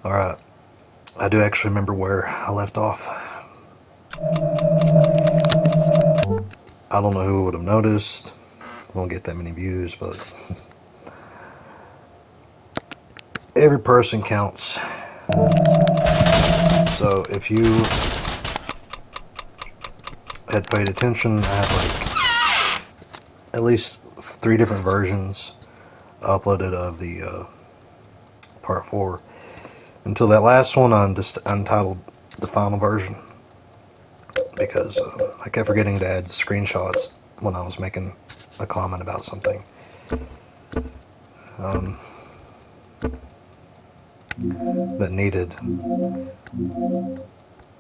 Alright, I do actually remember where I left off. I don't know who would have noticed. I don't get that many views, but every person counts. So if you had paid attention, I had like at least 3 different versions uploaded of the part 4. Until that last one, I just untitled the final version because I kept forgetting to add screenshots when I was making a comment about something that needed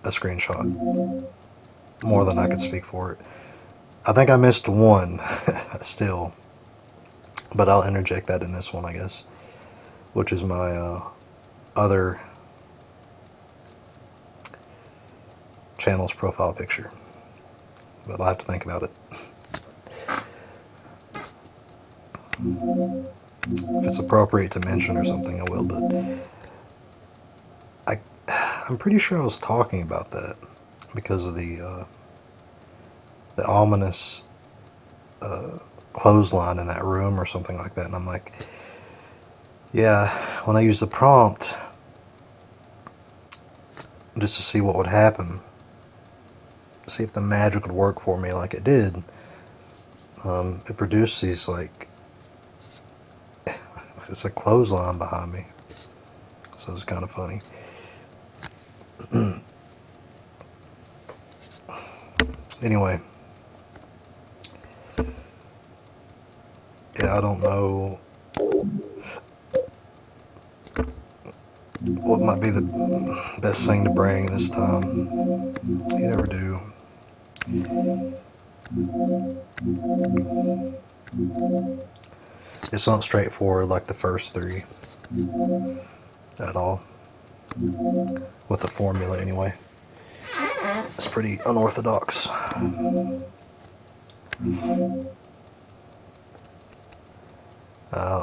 a screenshot more than I could speak for it. I think I missed one still, but I'll interject that in this one, I guess, which is my other channel's profile picture. But I'll have to think about it. If it's appropriate to mention or something, I will, but I'm pretty sure I was talking about that because of the ominous clothesline in that room or something like that, and I'm like, yeah, when I used the prompt just to see what would happen, see if the magic would work for me like it did, it produced these, like, it's a clothesline behind me, so it's kind of funny. Anyway, yeah, I don't know what might be the best thing to bring this time. You never do. It's not straightforward like the first 3 at all. With the formula, anyway. It's pretty unorthodox.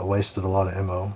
Wasted a lot of ammo.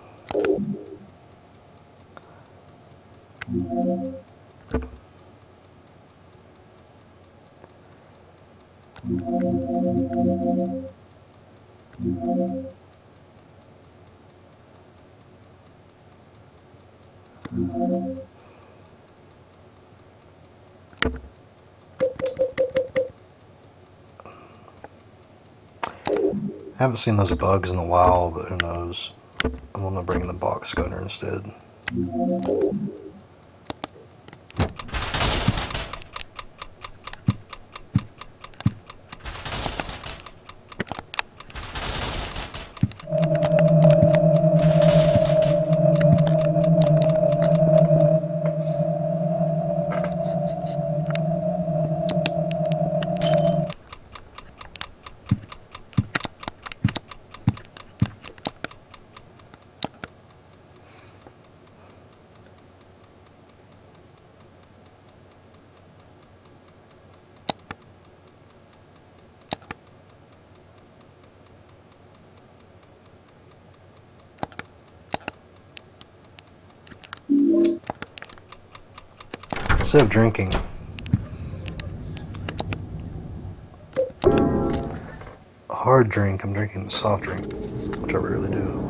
I haven't seen those bugs in a while, but who knows. I'm gonna bring the box gunner instead. Instead of drinking a hard drink, I'm drinking a soft drink, which I rarely do.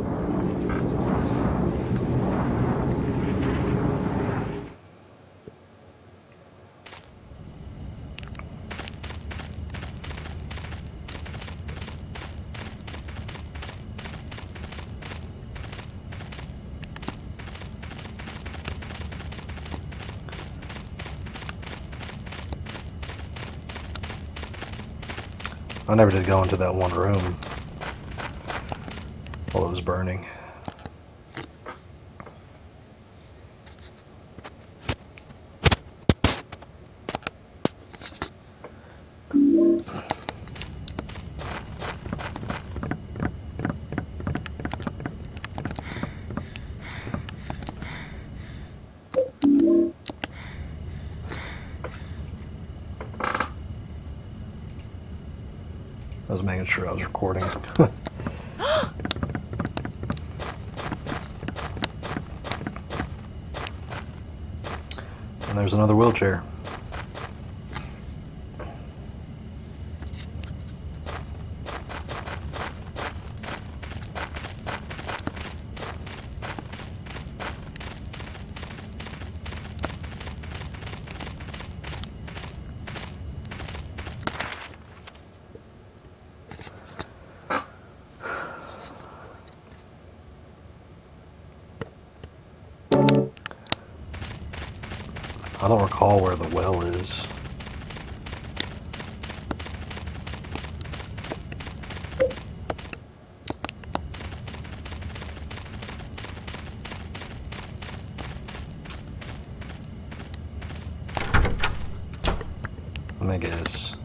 I never did go into that one room while it was burning. I was making sure I was recording. And there's another wheelchair. I don't recall where the well is. Let me guess.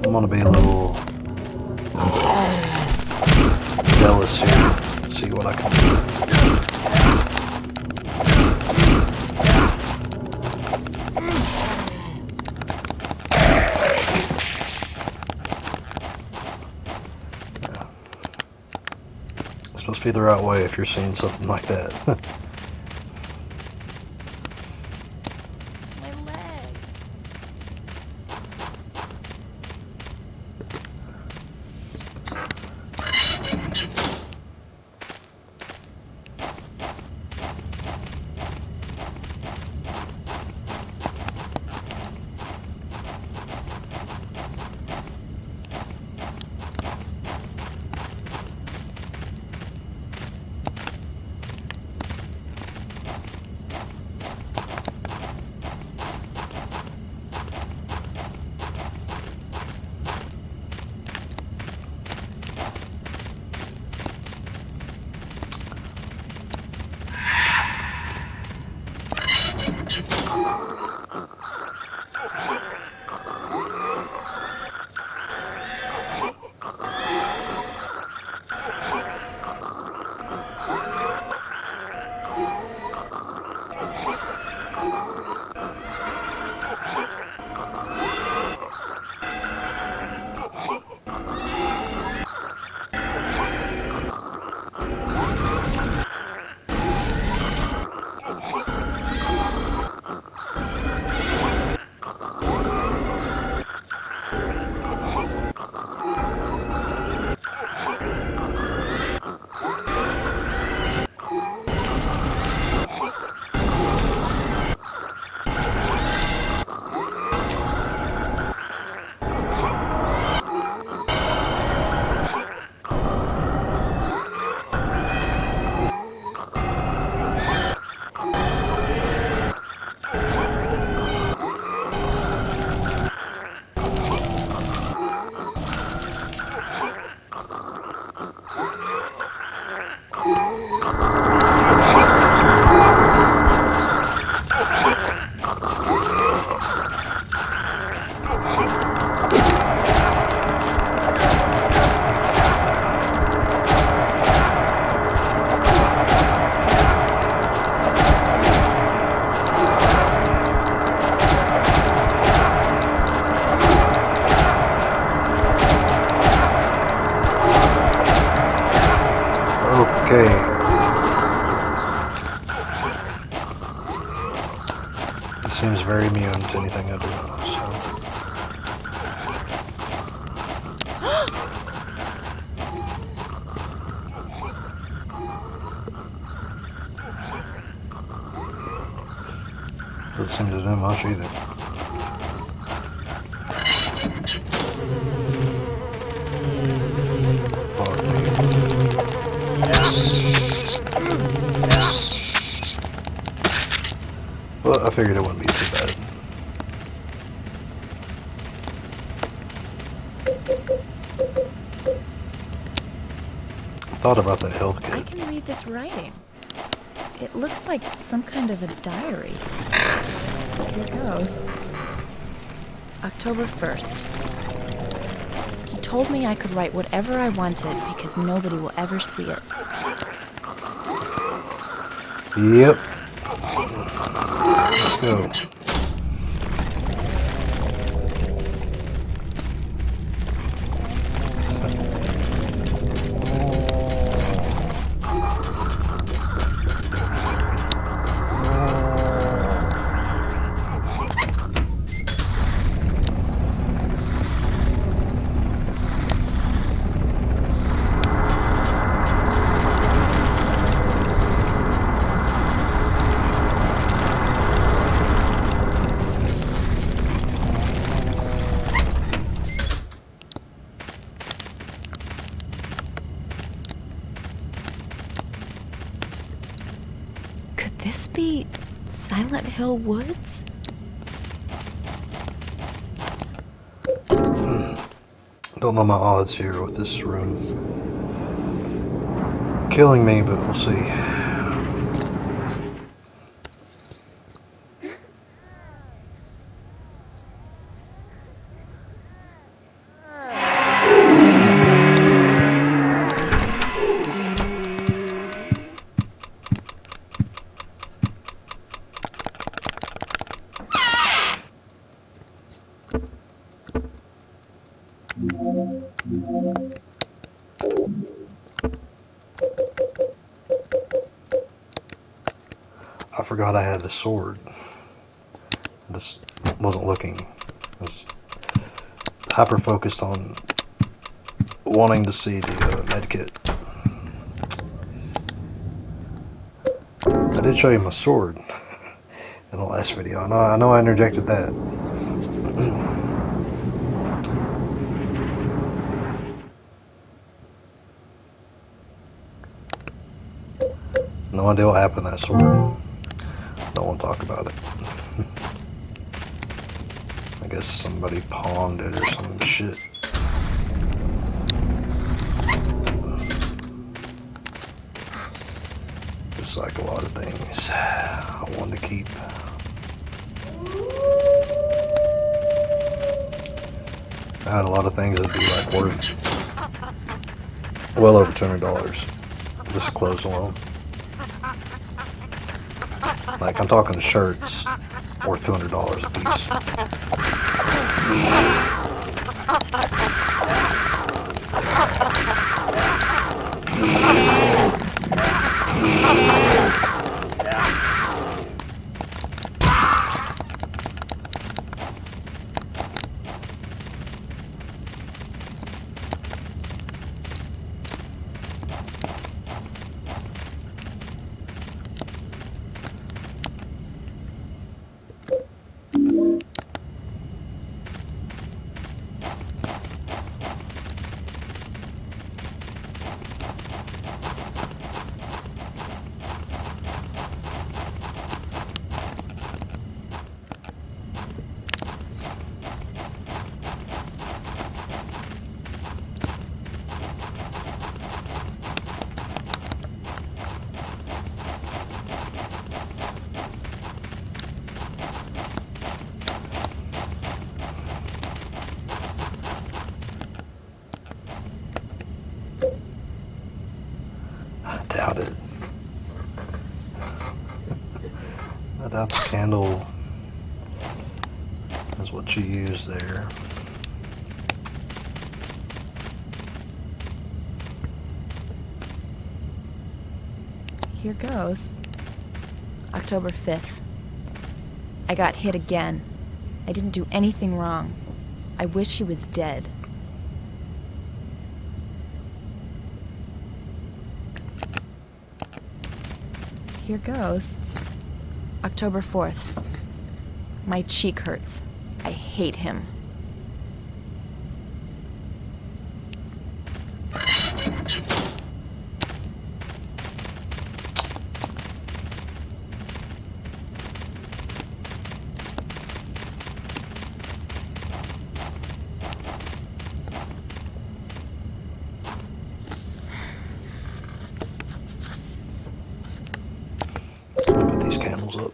I'm gonna be a little zealous here. See what I can do. Yeah. It's supposed to be the right way if you're seeing something like that. Okay. He seems very immune to anything I do, so. Doesn't seem to do much either. Fuck me. Well, I figured it wouldn't be too bad. Thought about that health kit. I can read this writing. It looks like some kind of a diary. Here goes. October 1st. He told me I could write whatever I wanted because nobody will ever see it. Yep. Let's go. Could this be Silent Hill Woods? Don't know my odds here with this room killing me, but we'll see. I forgot I had the sword. I just wasn't looking. I was hyper focused on wanting to see the med kit. I did show you my sword in the last video. I know I interjected that. No idea what happened to that sword. Don't want to talk about it. I guess somebody pawned it or some shit. Just like a lot of things I wanted to keep. I had a lot of things that'd be like worth well over $200. Just clothes alone. Like, I'm talking shirts worth $200 a piece. I doubt it. I doubt the candle is what you use there. Here goes. October 5th. I got hit again. I didn't do anything wrong. I wish he was dead. Here goes. October 4th. My cheek hurts. I hate him. Put these candles up.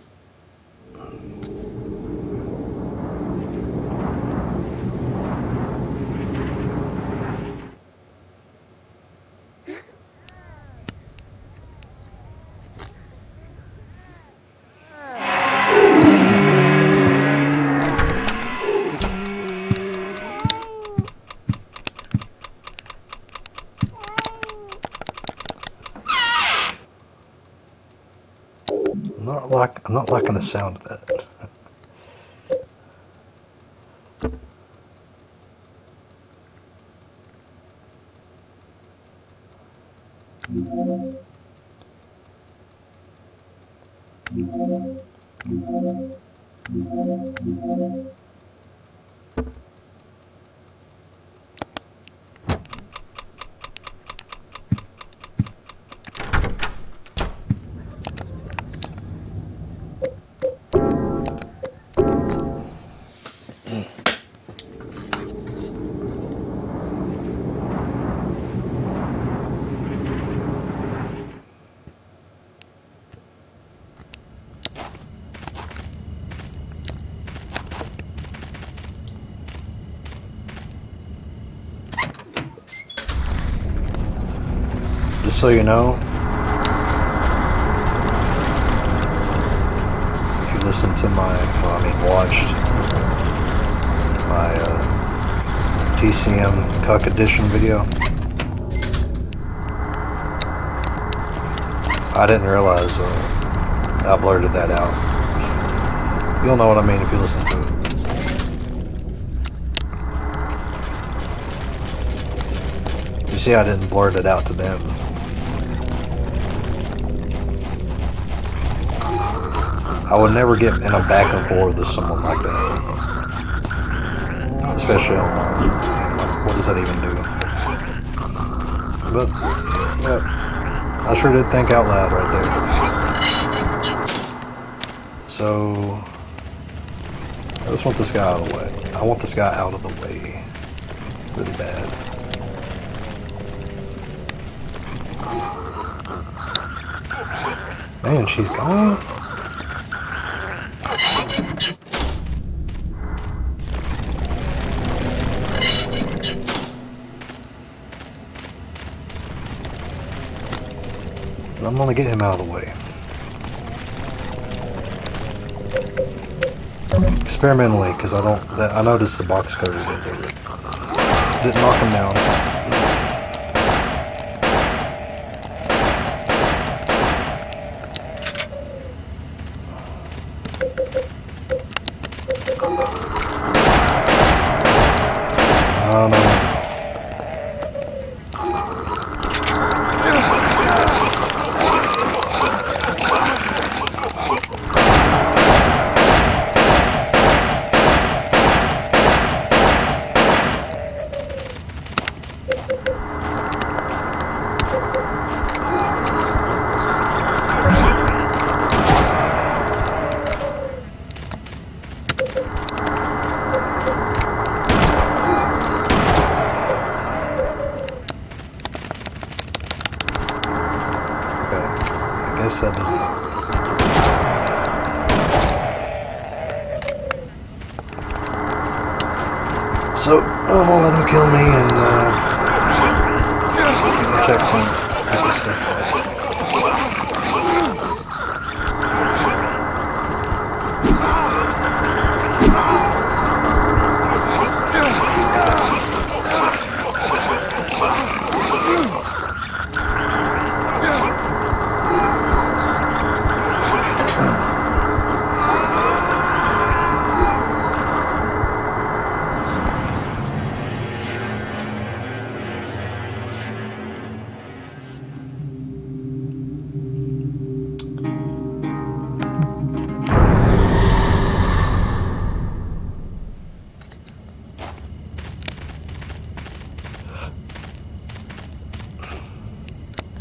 I'm not liking the sound of that. Just so you know, if you listen to watched my TCM Cuck Edition video, I didn't realize I blurted that out. You'll know what I mean if you listen to it. You see, I didn't blurt it out to them. I would never get in a back and forth with someone like that. Especially online. Like, what does that even do? But, yep, I sure did think out loud right there. So, I just want this guy out of the way. I want this guy out of the way. Really bad. Man, she's gone. But I'm gonna get him out of the way. Experimentally, because I noticed the box cutter didn't do it. Didn't knock him down. Oh no. I guess that didn't work. So, I'm gonna let him kill me and get the checkpoint, get this stuff back.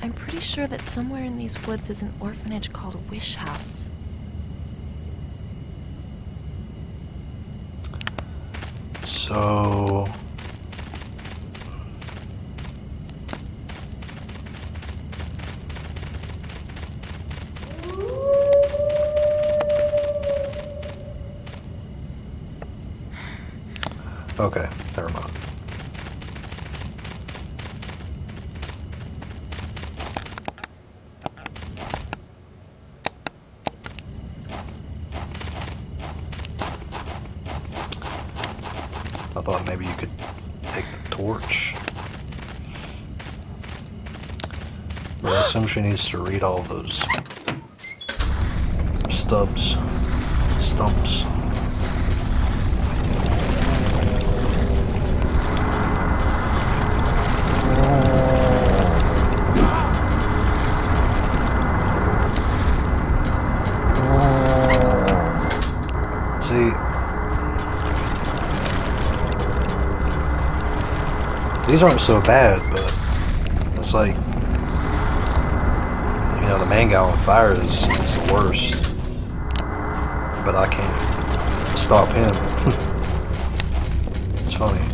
I'm pretty sure that somewhere in these woods is an orphanage called a Wish House. So... Okay, never mind. I thought maybe you could take the torch. But I assume she needs to read all those stumps. See, these aren't so bad, but it's like, you know, the main guy on fire is the worst, but I can't stop him. It's funny.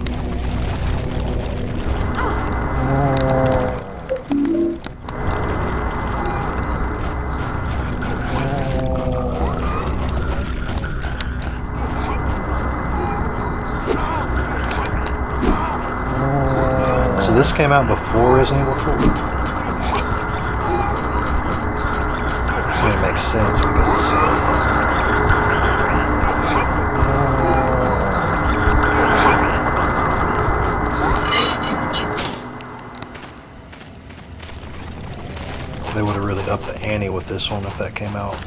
So this came out before Resident Evil 4? I mean, it makes sense because they would have really upped the ante with this one if that came out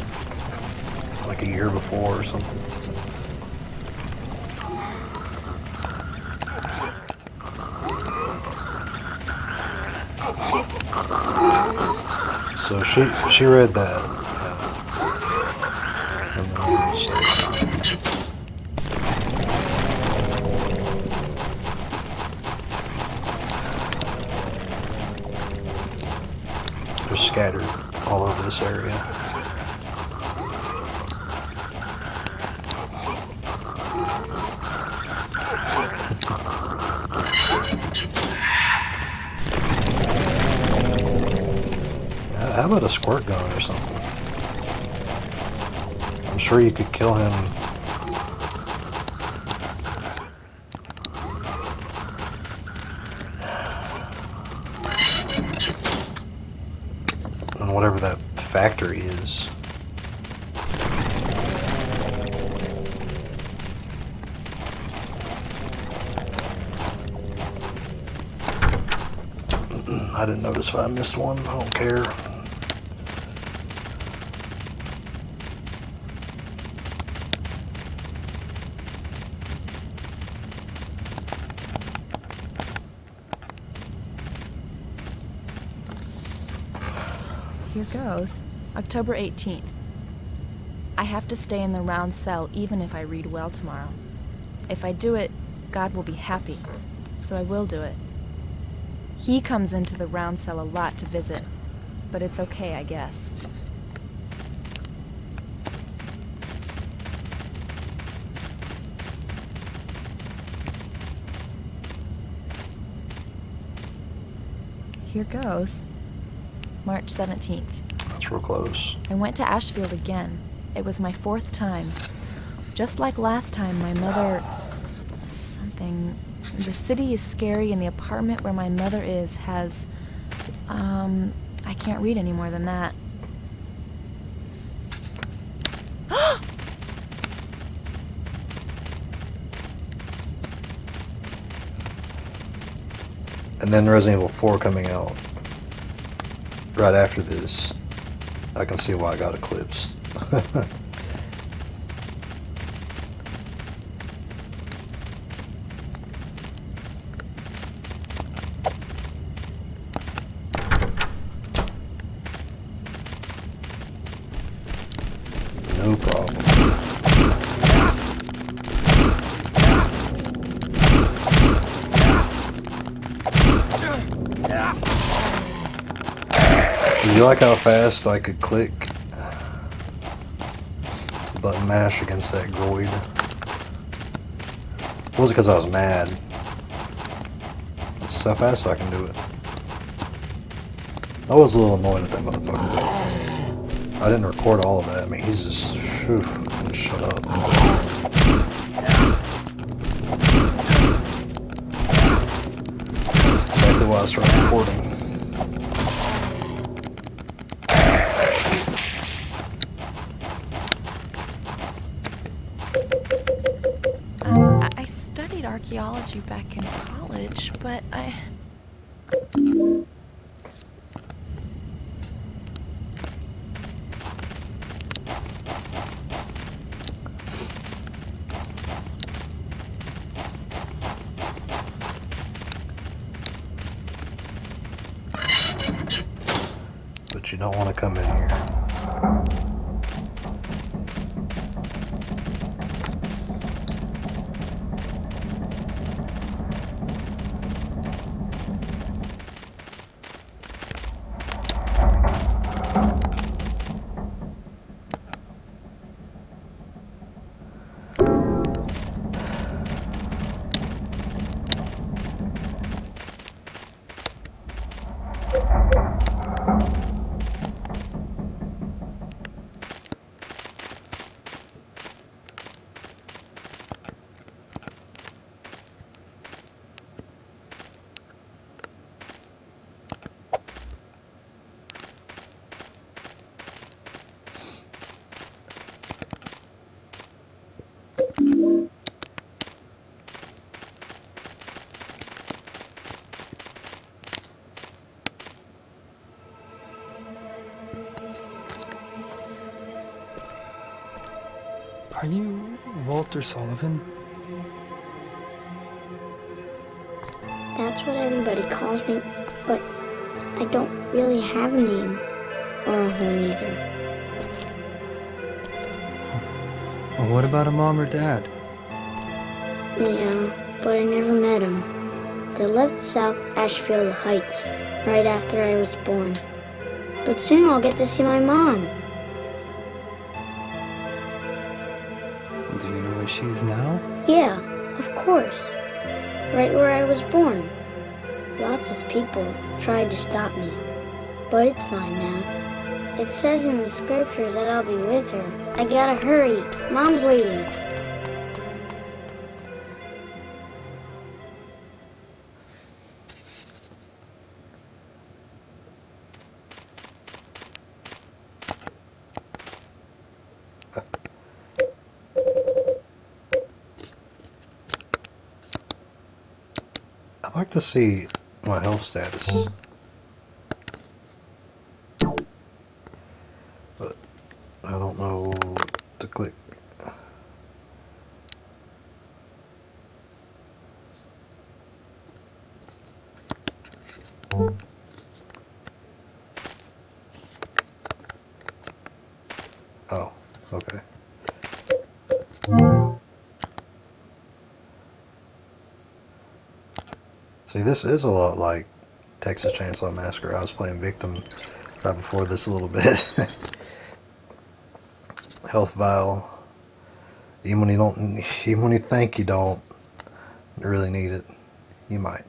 like a year before or something. So she read that. And then they're scattered all over this area. How about a squirt gun or something? I'm sure you could kill him. In whatever that factory is. I didn't notice if I missed one. I don't care. Here goes. October 18th. I have to stay in the round cell even if I read well tomorrow. If I do it, God will be happy. So I will do it. He comes into the round cell a lot to visit, but it's okay, I guess. Here goes. March 17th. That's real close. I went to Ashfield again. It was my 4th time. Just like last time, my mother... something... The city is scary and the apartment where my mother is has... I can't read any more than that. And then Resident Evil 4 coming out right after this. I can see why I got eclipsed. No problem. Do you like how fast I could click button mash against that Groid? It wasn't because I was mad. It's just how fast I can do it. I was a little annoyed at that motherfucker. I didn't record all of that. I mean, he's just... Whew, shut up. That's exactly why I started recording. I studied archaeology back in college, but I... but you don't want to come in here. Are you Walter Sullivan? That's what everybody calls me, but I don't really have a name or a home either. Well, what about a mom or dad? Yeah, but I never met them. They left South Ashfield Heights right after I was born. But soon I'll get to see my mom. Do you know where she is now? Yeah, of course. Right where I was born. Lots of people tried to stop me, but it's fine now. It says in the scriptures that I'll be with her. I gotta hurry. Mom's waiting. I'd like to see my health status. But I don't know what to click. Oh, okay. See, this is a lot like Texas Chainsaw Massacre. I was playing Victim right before this a little bit. Health vial. Even when you think you don't really need it, you might.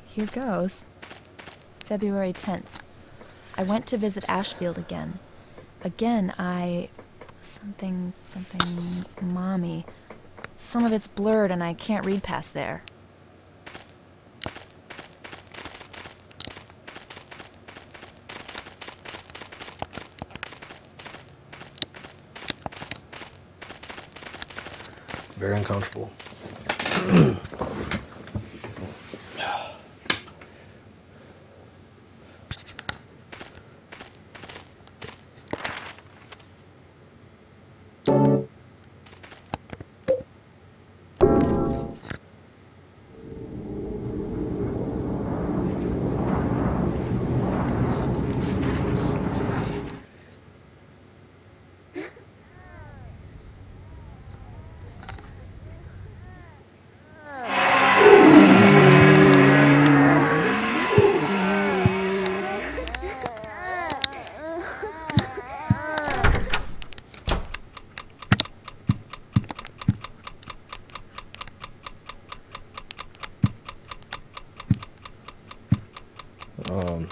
Here goes. February 10th. I went to visit Ashfield again. Again, something, mommy. Some of it's blurred and I can't read past there. Very uncomfortable. Um,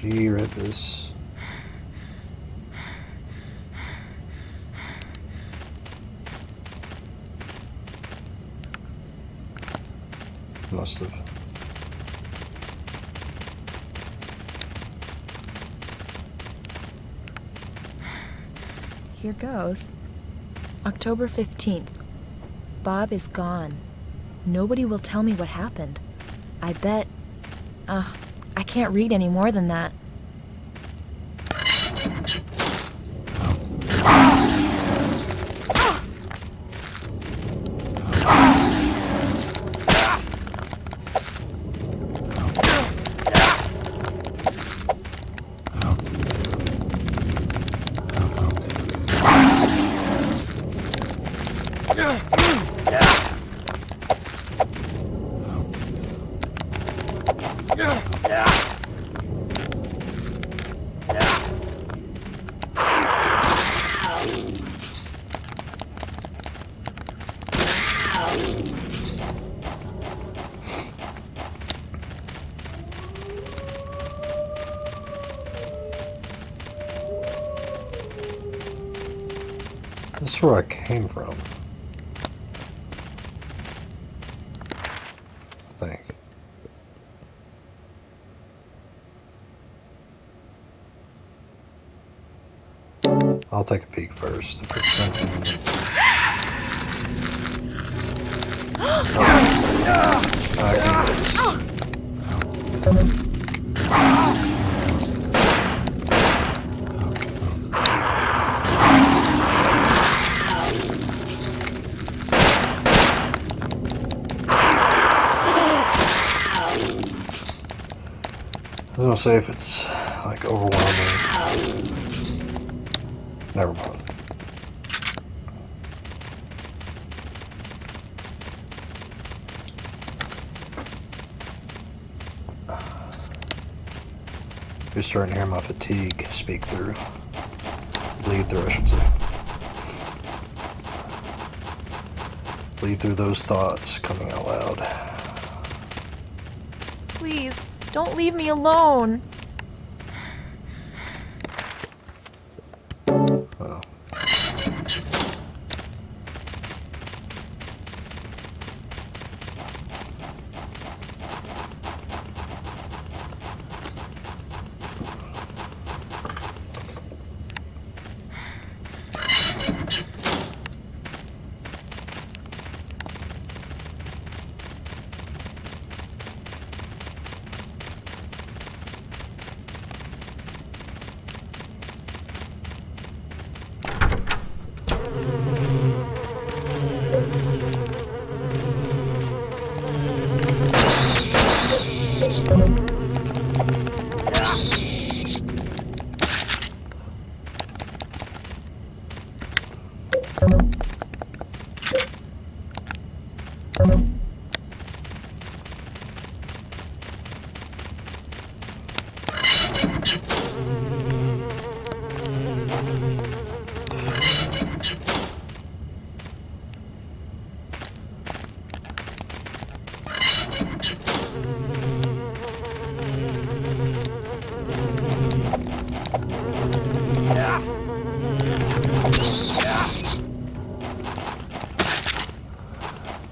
She read this. Must have. Here goes. October 15th. Bob is gone. Nobody will tell me what happened. I bet... I can't read any more than that. This is where I came from. I think. I'll take a peek first. If it's something. I was gonna say if it's like overwhelming. Never mind. You're starting to hear my fatigue speak through. Bleed through, I should say. Bleed through those thoughts coming out loud. Please, don't leave me alone. Oh.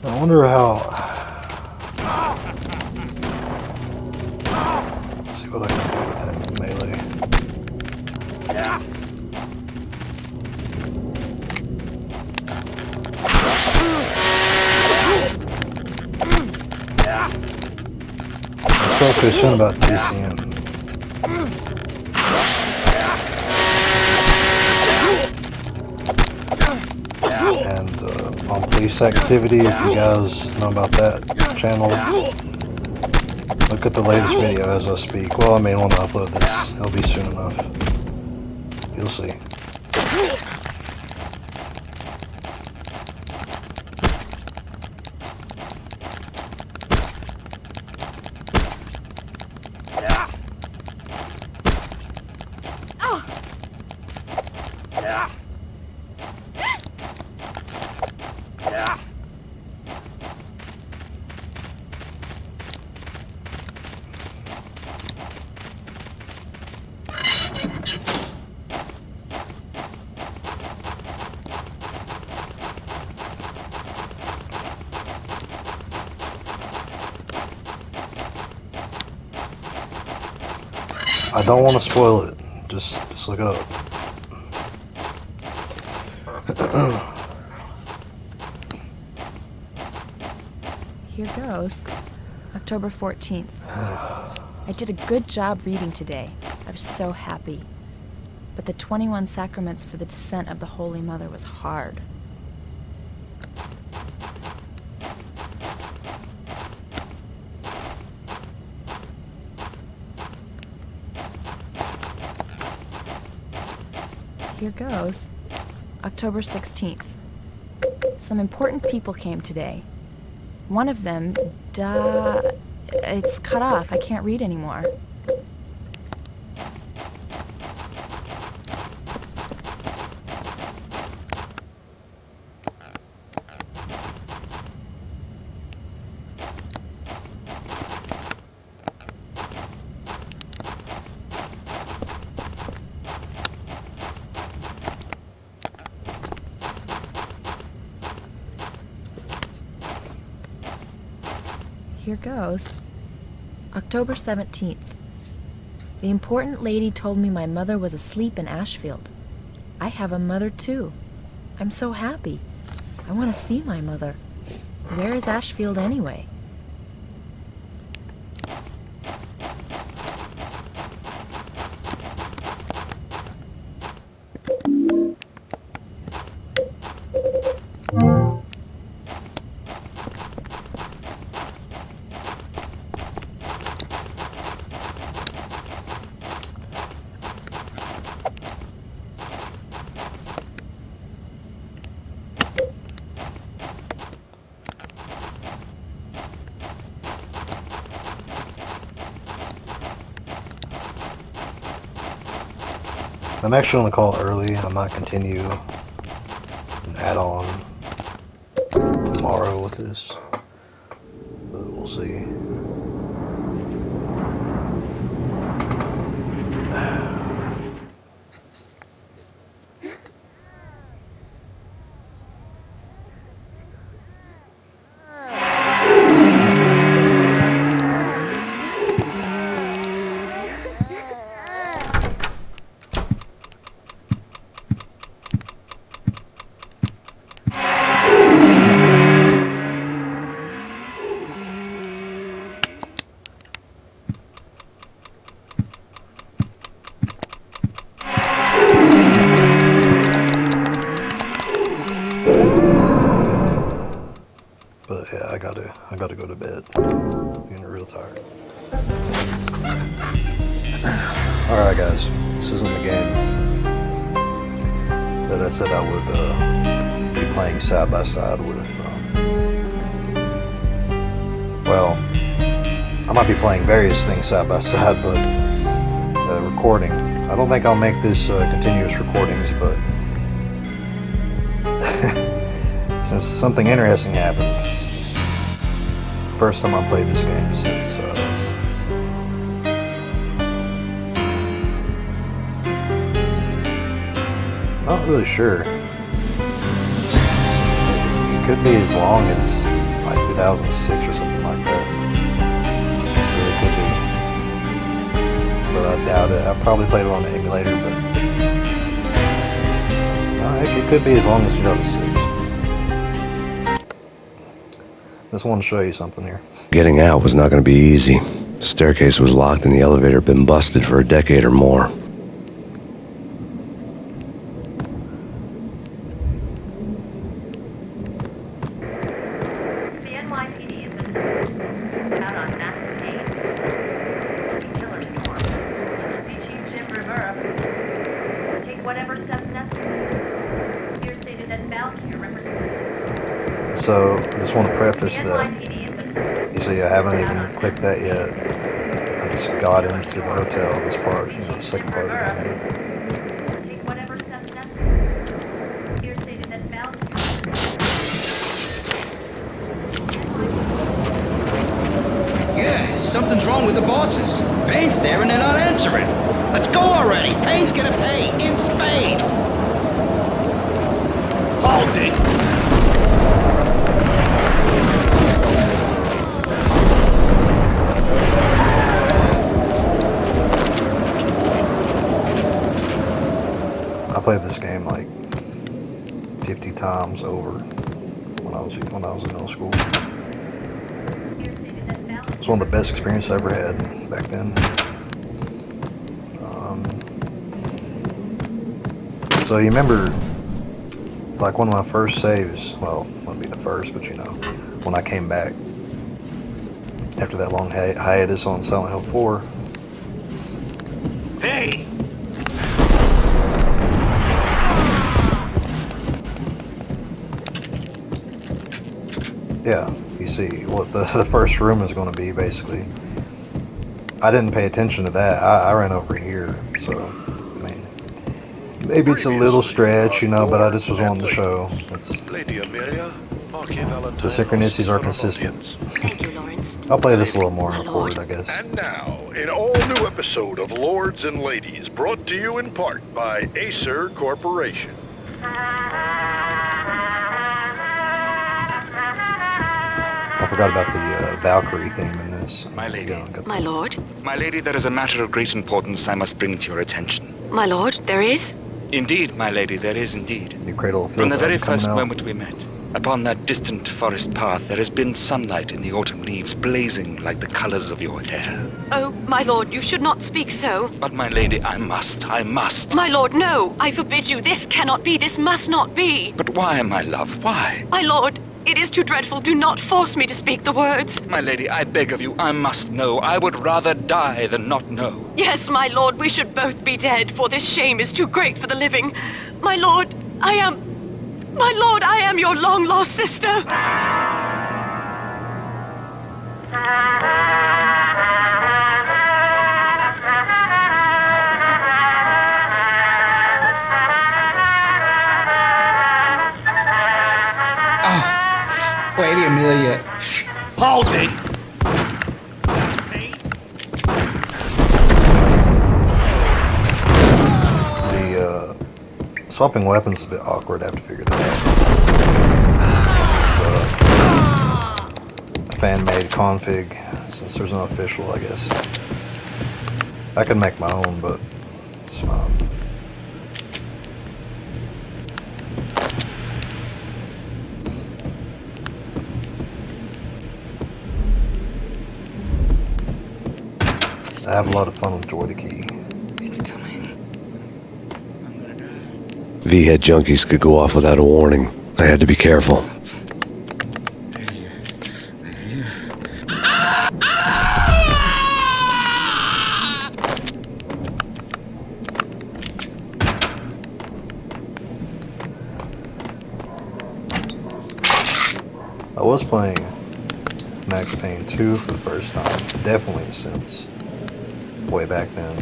I wonder how. Let's see what I can do with him melee. I spoke to Shin about DCM. And on police activity, if you guys know about that channel, look at the latest video as I speak. Well, I mean, when I upload this, it'll be soon enough. You'll see. I don't want to spoil it. Just look it up. Here goes. October 14th. I did a good job reading today. I was so happy. But the 21 sacraments for the descent of the Holy Mother was hard. Here goes. October 16th. Some important people came today. One of them, it's cut off. I can't read anymore. Here goes. October 17th. The important lady told me my mother was asleep in Ashfield. I have a mother too. I'm so happy. I want to see my mother. Where is Ashfield anyway? I'm actually going to call it early. I might continue and add on tomorrow with this, but we'll see. But yeah, I gotta go to bed. I'm getting real tired. Alright guys, this isn't the game that I said I would be playing side by side with. Well, I might be playing various things side by side, but recording. I don't think I'll make this continuous recordings, but since something interesting happened, first time I played this game since not really sure. It could be as long as like 2006 or something like that. It really could be, but I doubt it. I probably played it on the emulator, but it could be as long as 2006. Just want to show you something here. Getting out was not going to be easy. The staircase was locked and the elevator had been busted for a decade or more. The NYPD has been out on massive pain. Killer storm. Chief Jim Rivera take whatever steps necessary. Here stated that Valkyrie represents. So I just want to preface that you see I haven't even clicked that yet. I just got into the hotel, this part, the second part of the game. Take whatever steps necessary. Here stated that Valkyrie. Yeah, something's wrong with the bosses. Payne's there and they're not answering. Let's go already. Payne's gonna pay in spades. Hold it. played this game like 50 times over when I was in middle school. It's one of the best experiences I ever had back then. So you remember, like one of my first saves, well, wouldn't be the first, but you know, when I came back after that long hiatus on Silent Hill 4. Hey! Yeah, you see what the first room is going to be, basically. I didn't pay attention to that. I ran over here, so, I mean, maybe it's a little stretch, you know, but I just was wanting to show. It's, Lady Amelia, Marquis Valentine, the synchronicities are consistent. Thank you, Lawrence. I'll play this a little more My and lord. record, I guess. And now, an all-new episode of Lords and Ladies, brought to you in part by Acer Corporation. I forgot about the Valkyrie theme in this. My lady. Yeah, I got My lord. My lady, there is a matter of great importance I must bring to your attention. My lord, there is? Indeed, my lady, there is indeed. New Cradle of From Filth the very album coming first out. moment we met, upon that distant forest path, there has been sunlight in the autumn leaves blazing like the colors of your hair. Oh, my lord, you should not speak so. But my lady, I must. My lord, no! I forbid you. This cannot be. This must not be. But why, my love, why? My lord, it is too dreadful. Do not force me to speak the words. My lady, I beg of you, I must know. I would rather die than not know. Yes, my lord, we should both be dead, for this shame is too great for the living. My lord, I am your long-lost sister. Lady Amelia. Hold it! The swapping weapons is a bit awkward. I have to figure that out. It's fan-made config, since there's no official, I guess. I could make my own, but it's fine. I have a lot of fun with Joy the Key. It's coming. I'm gonna die. V-head junkies could go off without a warning. I had to be careful. I was playing Max Payne 2 for the first time, definitely since way back then,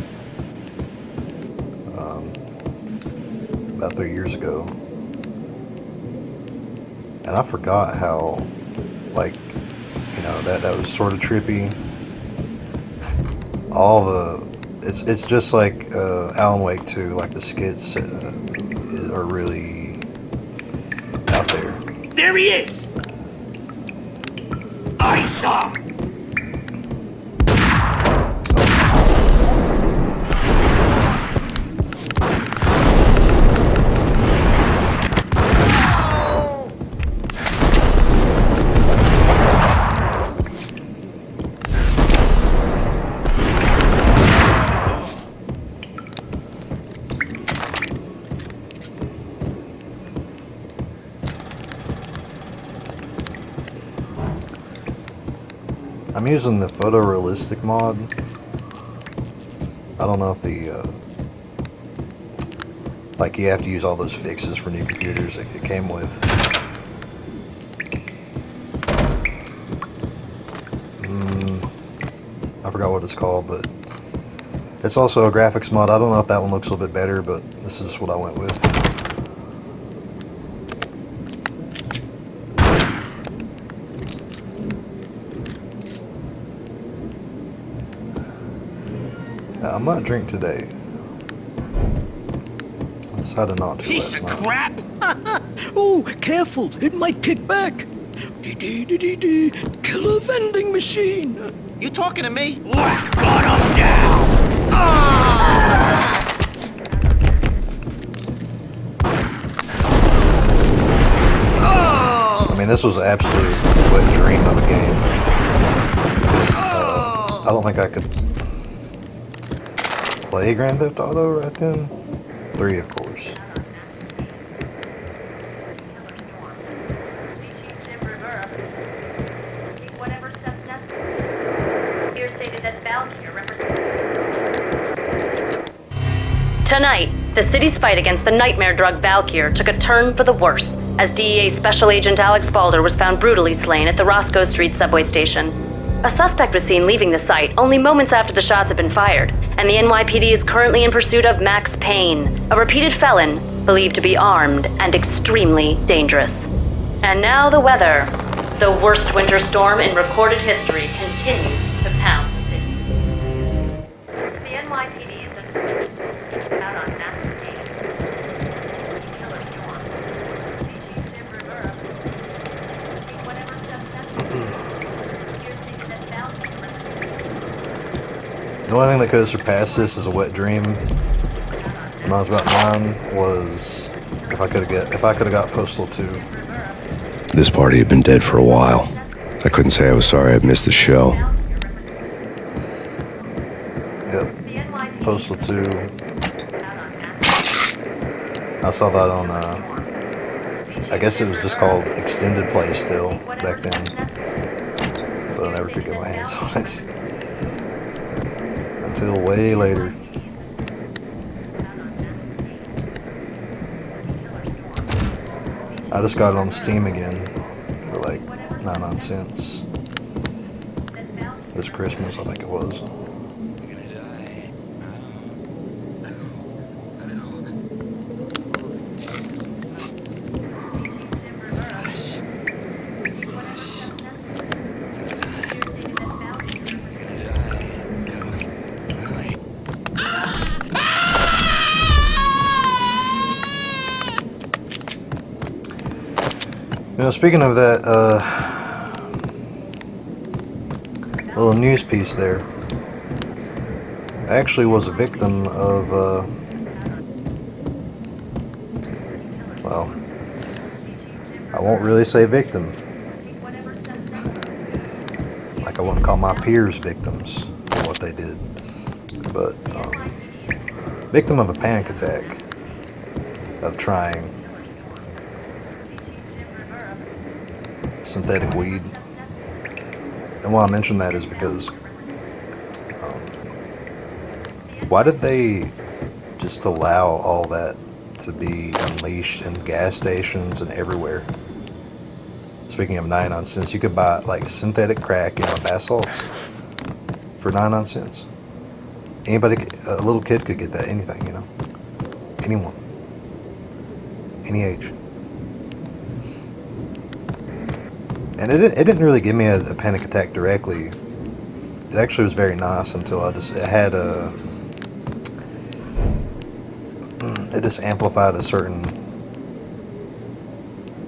about 3 years ago, and I forgot how, like, you know, that was sort of trippy. All the, it's just like Alan Wake 2, like the skits are really out there. There he is! I saw! I'm using the photorealistic mod. I don't know if the like you have to use all those fixes for new computers it came with. I forgot what it's called, but it's also a graphics mod. I don't know if that one looks a little bit better, but this is just what I went with. I might drink today. I decided not to Piece last of night. crap! Oh, careful, it might kick back. Dee-dee-dee-dee-dee. Killer vending machine. You talking to me? Whack bottom down! Ah! this was an absolute wet dream of a game. 'Cause, I don't think I could play Grand Theft Auto right then. 3, of course. Jim Rivera. Take whatever steps necessary. Here stated that Valkyr represents. Tonight, the city's fight against the nightmare drug Valkyr took a turn for the worse as DEA Special Agent Alex Balder was found brutally slain at the Roscoe Street subway station. A suspect was seen leaving the site only moments after the shots had been fired, and the NYPD is currently in pursuit of Max Payne, a repeated felon believed to be armed and extremely dangerous. And now the weather. The worst winter storm in recorded history continues to pound the city. The NYPD is out on Max Payne. Killer storm. DG Jim Rivera. Take whatever steps necessary. Here stated that Valkyr represents. The only thing that could have surpassed this as a wet dream when I was about 9 was if I could have got Postal 2. This party had been dead for a while. I couldn't say I was sorry I'd missed the show. Yep. Postal 2. I saw that on, I guess it was just called Extended Play still back then. But I never could get my hands on it. Until way later. I just got it on Steam again for like 99 cents. This Christmas, I think it was. You know, speaking of that little news piece there, I actually was a victim of, well, I won't really say victim. Like I wouldn't call my peers victims for what they did. But, victim of a panic attack of trying synthetic weed. And why I mention that is because why did they just allow all that to be unleashed in gas stations and everywhere? Speaking of 99 cents, you could buy like synthetic crack, you know, bath salts for 99 cents. Anybody, a little kid could get that, anything, you know, anyone, any age. And it didn't really give me a panic attack directly. It actually was very nice until it just amplified a certain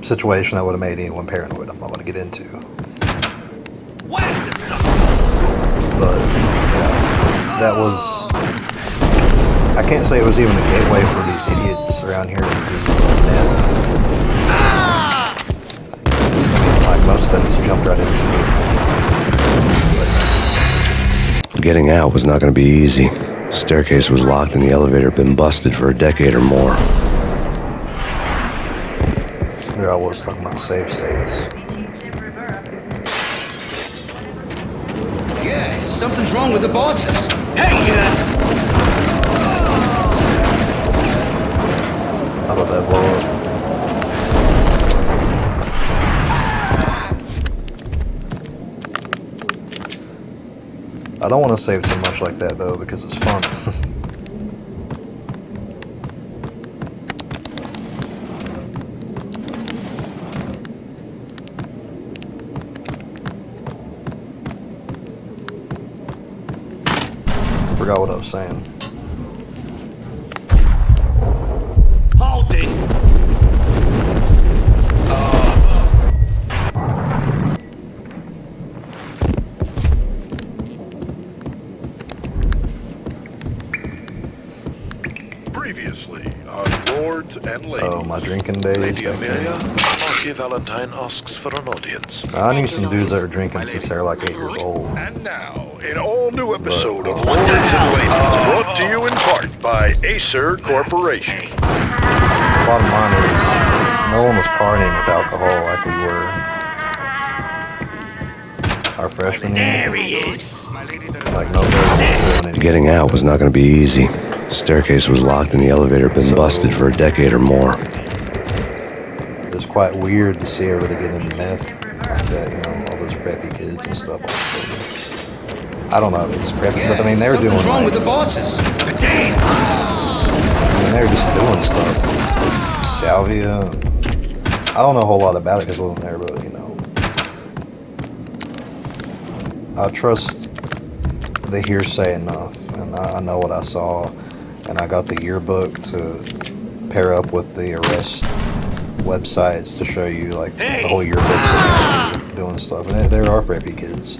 situation that would have made anyone paranoid. I'm not going to get into. But yeah, that was, I can't say it was even a gateway for these idiots around here to do meth. Like most of them just jumped right into it. Getting out was not going to be easy. The staircase was locked and the elevator had been busted for a decade or more. There I was talking about save states. Yeah, something's wrong with the bosses. Hey, How about that blow up? I don't want to save too much like that though because it's fun. Forgot what I was saying. hold it. Previously on Lords and Ladies. Oh, my drinking days. Lady back then. Amelia, Marky Valentine asks for an audience. I knew some dudes that were drinking since they were like 8 years old. And now, an all-new episode of Lords and Ladies, brought to you in part by Acer Corporation. Bottom line is, no one was partying with alcohol like we were our freshman year. There he is. Like nobody was doing anything. Getting out was not going to be easy. The staircase was locked and the elevator had been busted for a decade or more. It was quite weird to see everybody get into meth like that, you know, all those preppy kids and stuff. I don't know if it's preppy, but I mean, they were doing wrong like, with the bosses. I mean, they were just doing stuff. Salvia. I don't know a whole lot about it because I wasn't there, but, you know. I trust the hearsay enough, and I know what I saw, and I got the yearbook to pair up with the arrest websites to show you, like, the whole yearbooks and doing stuff. And there are preppy kids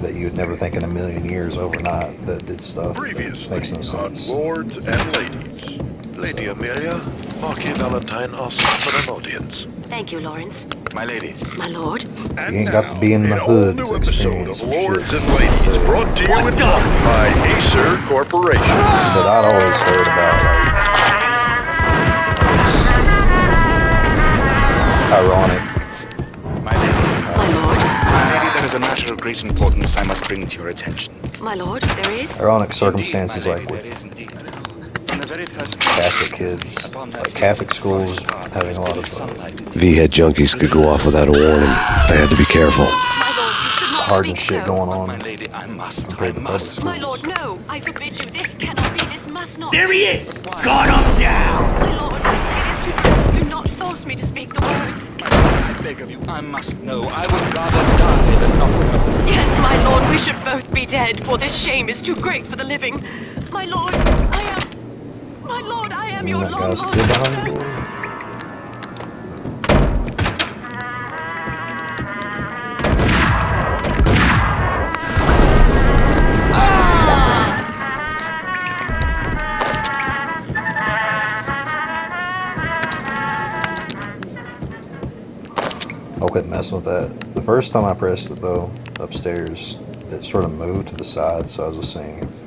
that you would never think in a million years overnight that did stuff that makes no sense. Lords and Ladies. Lady Amelia, Marky Valentine asks for an audience. Thank you, Lawrence. My lady. My lord. And You ain't got to be in the now, hood an to all-new episode experience of some Lords shit. and Ladies, brought to you in part by Acer Corporation. But I'd always heard about, like, ironic. My lady. My lord. My lady, there is a matter of great importance I must bring to your attention. My lord, there is. Ironic circumstances, Indeed, my like lady, with there is indeed. From the very first Catholic kids, like Catholic schools having a lot of V-head junkies could go off without a warning. I had to be careful. My lord, you should not hardened speak shit so. going My on lady, I must. compared to public schools. My lord, no. I forbid you. This cannot be. This must not There be. he is. Got him down. My lord, it is too dreadful. Do not force me to speak the words. I beg of you, I must know. I would rather die than not know. Yes, my lord, we should both be dead, for this shame is too great for the living. My lord, I am your That long guy's lost still behind sister. the door. I quit messing with that. The first time I pressed it, though, upstairs, it sort of moved to the side, so I was just seeing if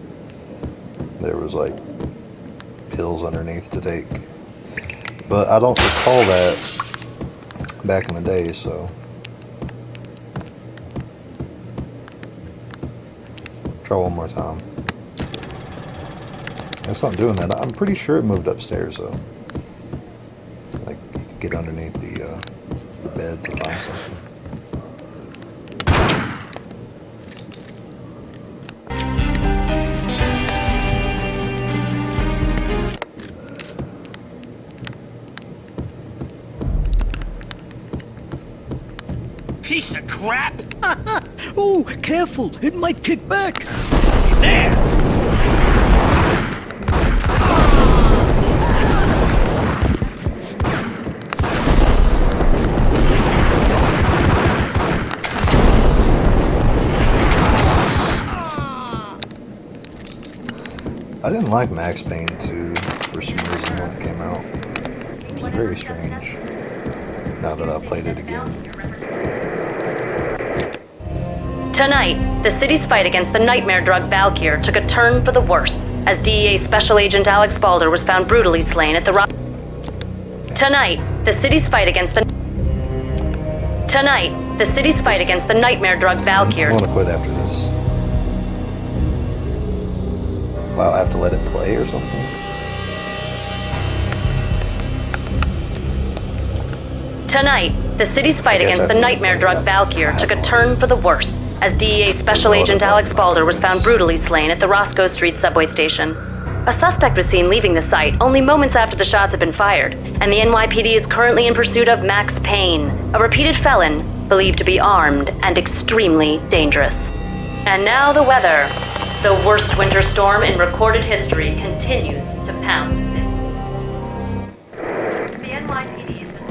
there was, like, pills underneath to take. But I don't recall that back in the day, so. Try one more time. That's not doing that. I'm pretty sure it moved upstairs, though. Like, you could get underneath the bed to find something. Piece of crap. Oh, careful. It might kick back. There. I didn't like Max Payne 2 for some reason when it came out, which is very strange now that I played it again. Tonight, the city's fight against the nightmare drug Valkyr took a turn for the worse as DEA Special Agent Alex Balder was found brutally slain at the Tonight, the city's fight against the nightmare drug I Valkyr. want to quit after this. Wow, I have to let it play or something? Tonight, the city's fight I guess against the that's nightmare it. drug Valkyr took a turn for the worse as DEA Special Agent Alex Balder was found brutally slain at the Roscoe Street subway station. A suspect was seen leaving the site only moments after the shots had been fired, and the NYPD is currently in pursuit of Max Payne, a repeated felon believed to be armed and extremely dangerous. And now the weather. The worst winter storm in recorded history continues to pound the city. The NYPD has been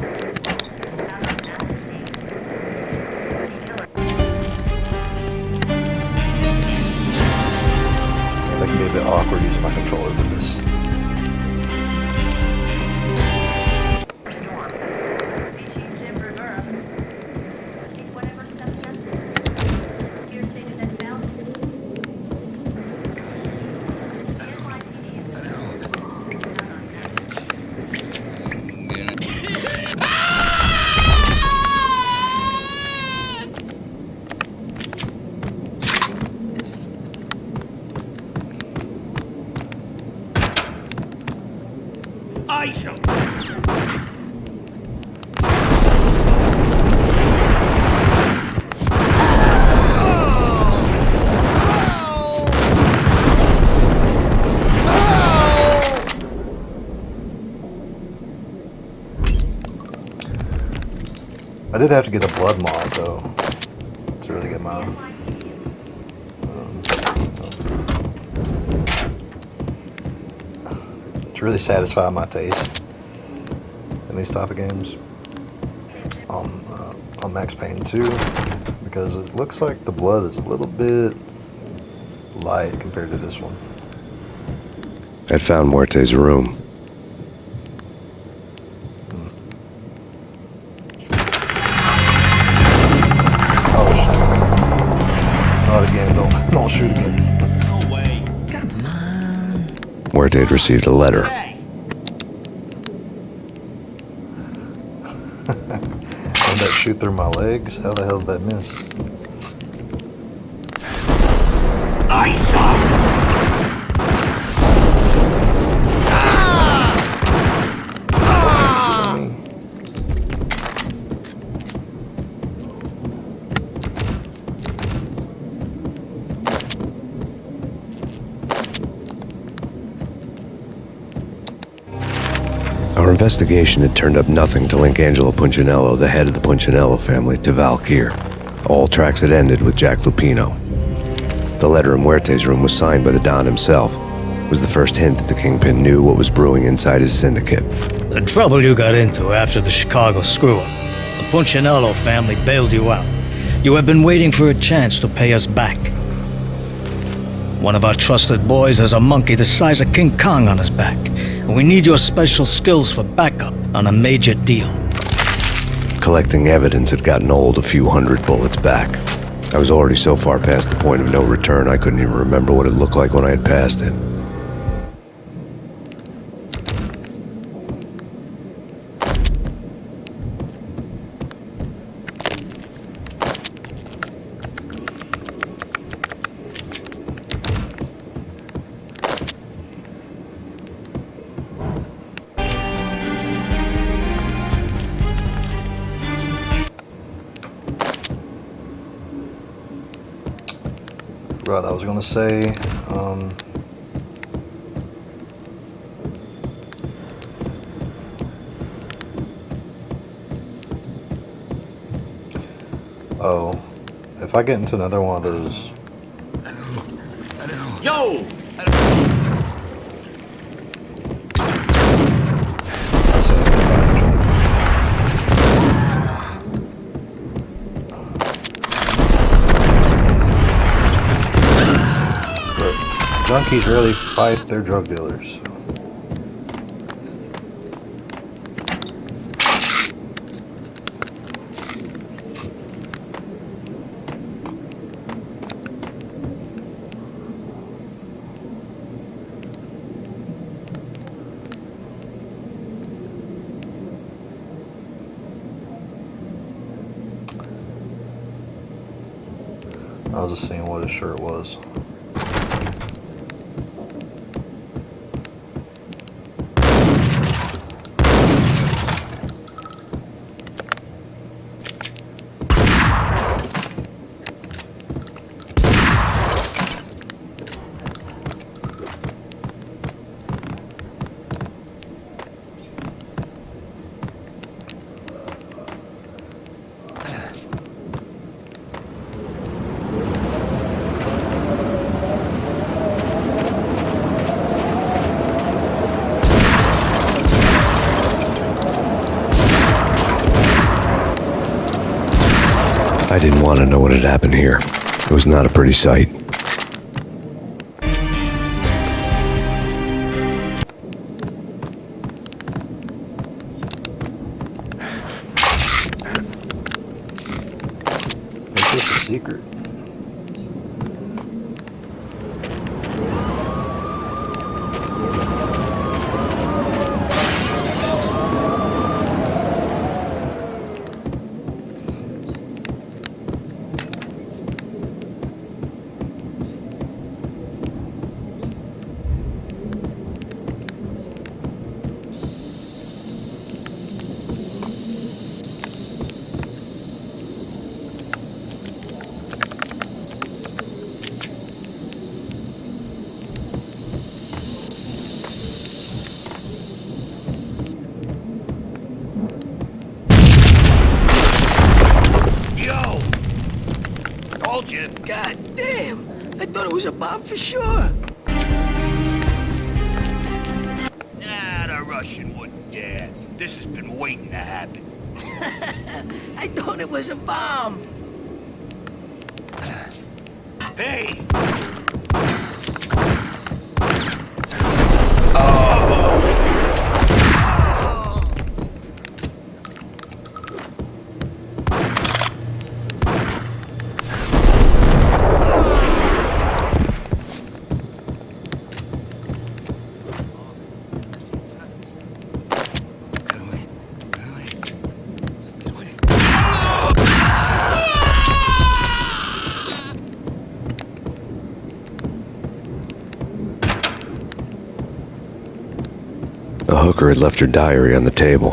That can be a bit awkward using my controller for this. I did have to get a blood mod though to really get my to really satisfy my taste in these type of games on Max Payne 2, because it looks like the blood is a little bit light compared to this one. I'd found Muerte's room. Oh shit. Not again, don't shoot again. No way. Come on. Muerte had received a letter. Did that shoot through my legs? How the hell did that miss? I saw. Our investigation had turned up nothing to link Angelo Punchinello, the head of the Punchinello family, to Valkyr. All tracks had ended with Jack Lupino. The letter in Muerte's room was signed by the Don himself. It was the first hint that the Kingpin knew what was brewing inside his syndicate. The trouble you got into after the Chicago screw-up. The Punchinello family bailed you out. You have been waiting for a chance to pay us back. One of our trusted boys has a monkey the size of King Kong on his back, and we need your special skills for backup on a major deal. Collecting evidence had gotten old a few hundred bullets back. I was already so far past the point of no return I couldn't even remember what it looked like when I had passed it. Forgot I was gonna say. Oh, if I get into another one of those. Yo! Let's see if they find each other. But junkies rarely fight their drug dealers. So. I was just seeing what his shirt was. I didn't want to know what had happened here. It was not a pretty sight. It's just a secret. told you. God damn. I thought it was a bomb for sure. Nah, the Russian wouldn't dare. This has been waiting to happen. I thought it was a bomb. Hey! The hooker had left her diary on the table.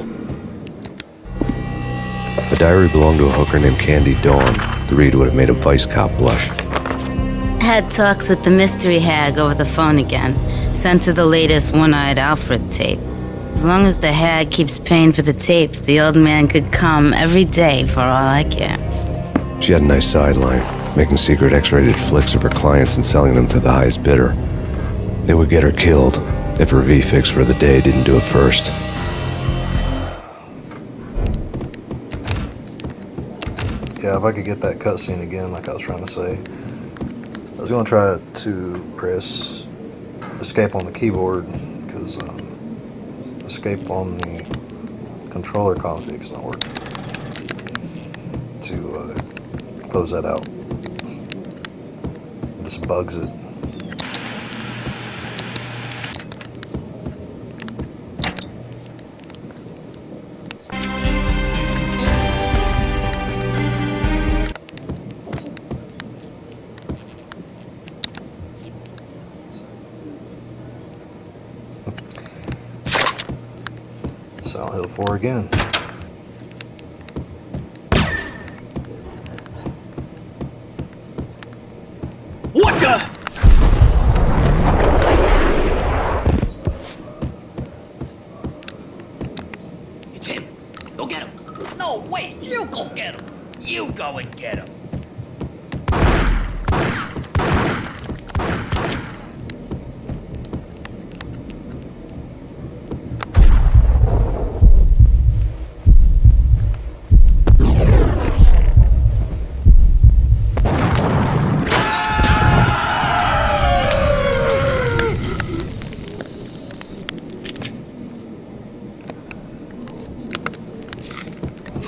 The diary belonged to a hooker named Candy Dawn. The read would have made a vice cop blush. Had talks with the mystery hag over the phone again. Sent her the latest One-Eyed Alfred tape. As long as the hag keeps paying for the tapes, the old man could come every day for all I care. She had a nice sideline, making secret X-rated flicks of her clients and selling them to the highest bidder. It would get her killed if her V-fix for the day didn't do it first. Yeah, if I could get that cutscene again, like I was trying to say. I was going to try to press escape on the keyboard, because escape on the controller config's not working. To close that out. It just bugs it. Silent Hill 4 again. What the? It's him. Go get him. No, wait. You go get him. You go and get him.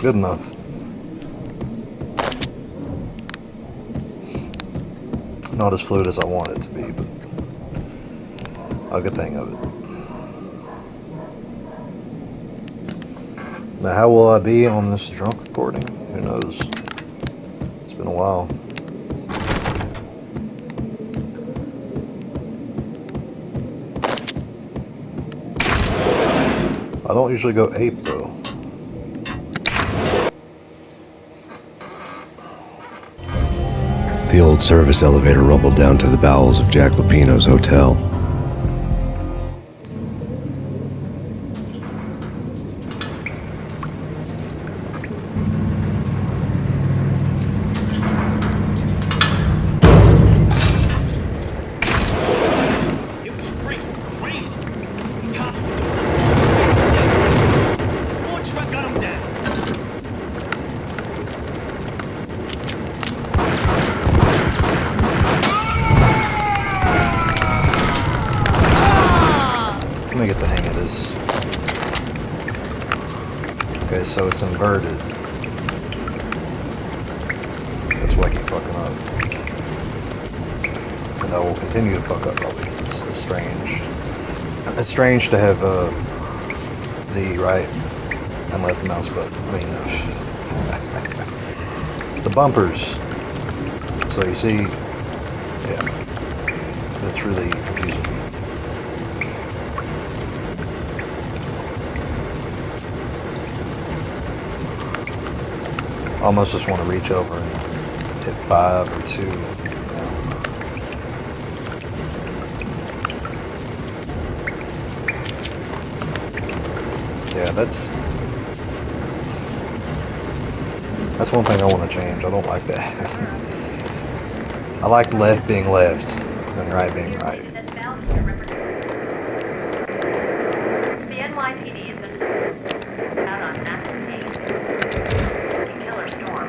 Good enough. Not as fluid as I want it to be, but I'll get the hang of it. Now, how will I be on this drunk recording? Who knows? It's been a while. I don't usually go ape, though. The old service elevator rumbled down to the bowels of Jack Lupino's hotel. It was freaking crazy. The cops were doing straight. One truck got him down. Let me get the hang of this. Okay, so it's inverted. That's why I keep fucking up. And I will continue to fuck up probably because it's estranged. It's strange to have the right and left mouse button. I mean, the bumpers. So you see, yeah, that's really confusing me. Almost just want to reach over and hit 5 or 2. You know. Yeah, that's one thing I want to change. I don't like that. I like left being left and right being right. The NYPD has been out on massive killer storm.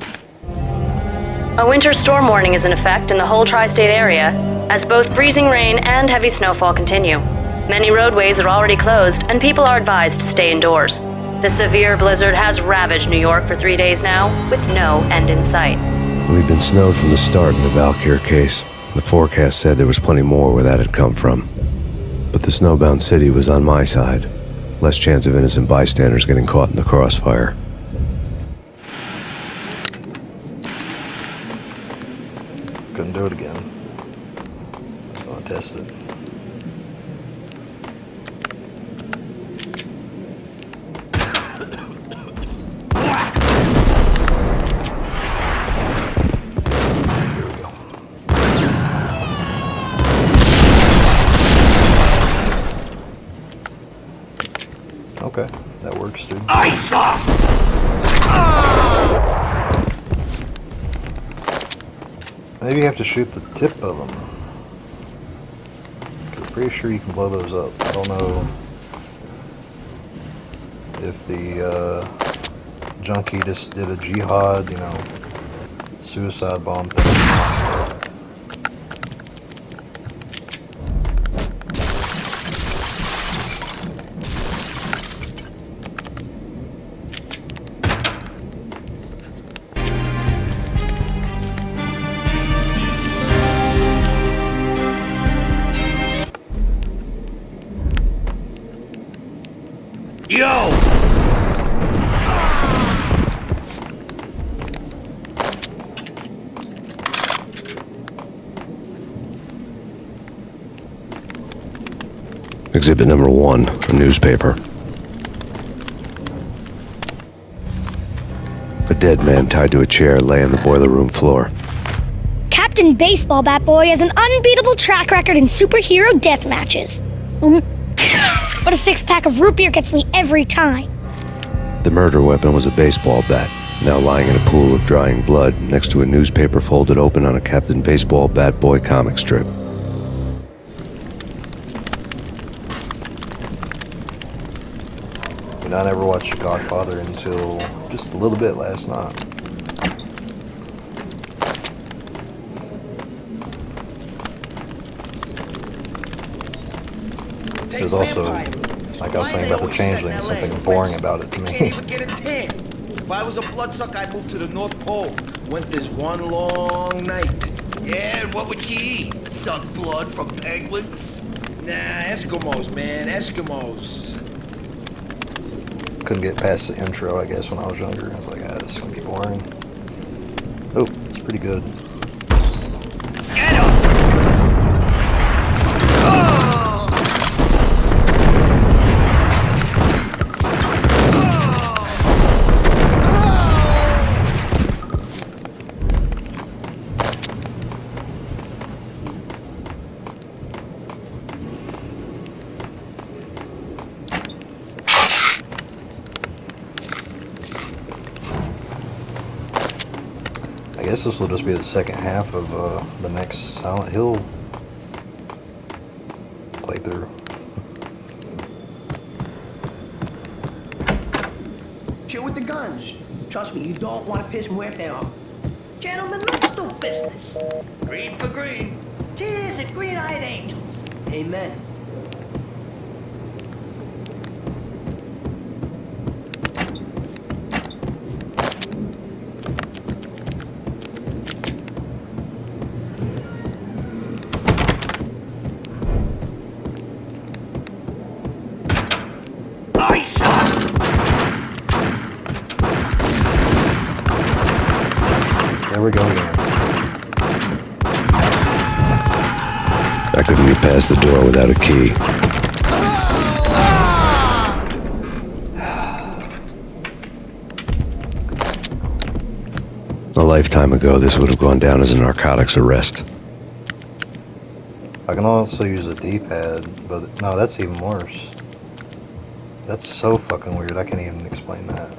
A winter storm warning is in effect in the whole tri-state area, as both freezing rain and heavy snowfall continue. Many roadways are already closed, and people are advised to stay indoors. The severe blizzard has ravaged New York for 3 days now, with no end in sight. We'd been snowed from the start in the Valkyr case. The forecast said there was plenty more where that had come from. But the snowbound city was on my side. Less chance of innocent bystanders getting caught in the crossfire. Couldn't do it again. Just want to test it. Okay, that works, dude. Ice up! Maybe you have to shoot the tip of them. I'm pretty sure you can blow those up. I don't know if the junkie just did a jihad, you know, suicide bomb thing. Yo! Exhibit number 1, a newspaper. A dead man tied to a chair lay on the boiler room floor. Captain Baseball Bat Boy has an unbeatable track record in superhero death matches. But a 6-pack of root beer gets me every time. The murder weapon was a baseball bat, now lying in a pool of drying blood next to a newspaper folded open on a Captain Baseball Bat Boy comic strip. And I never watched The Godfather until just a little bit last night. There's also, like I was saying about the Changeling, something boring about it to me. Can't even get a tan. If I was a bloodsucker, I'd move to the North Pole. Winter's one long night. Yeah, and what would you eat? Suck blood from penguins? Nah, Eskimos, man, Eskimos. Couldn't get past the intro, I guess, when I was younger. I was like, ah, this is gonna be boring. Oh, it's pretty good. Get him! I guess this will just be the second half of the next Silent Hill playthrough. Chill with the guns. Trust me, you don't want to piss Muerte off. Gentlemen, let's do business. Green for green. Tears of green-eyed angels. Amen. Ice up! There we go again. I couldn't get past the door without a key. A lifetime ago, this would have gone down as a narcotics arrest. I can also use a D-pad, but no, that's even worse. That's so fucking weird, I can't even explain that.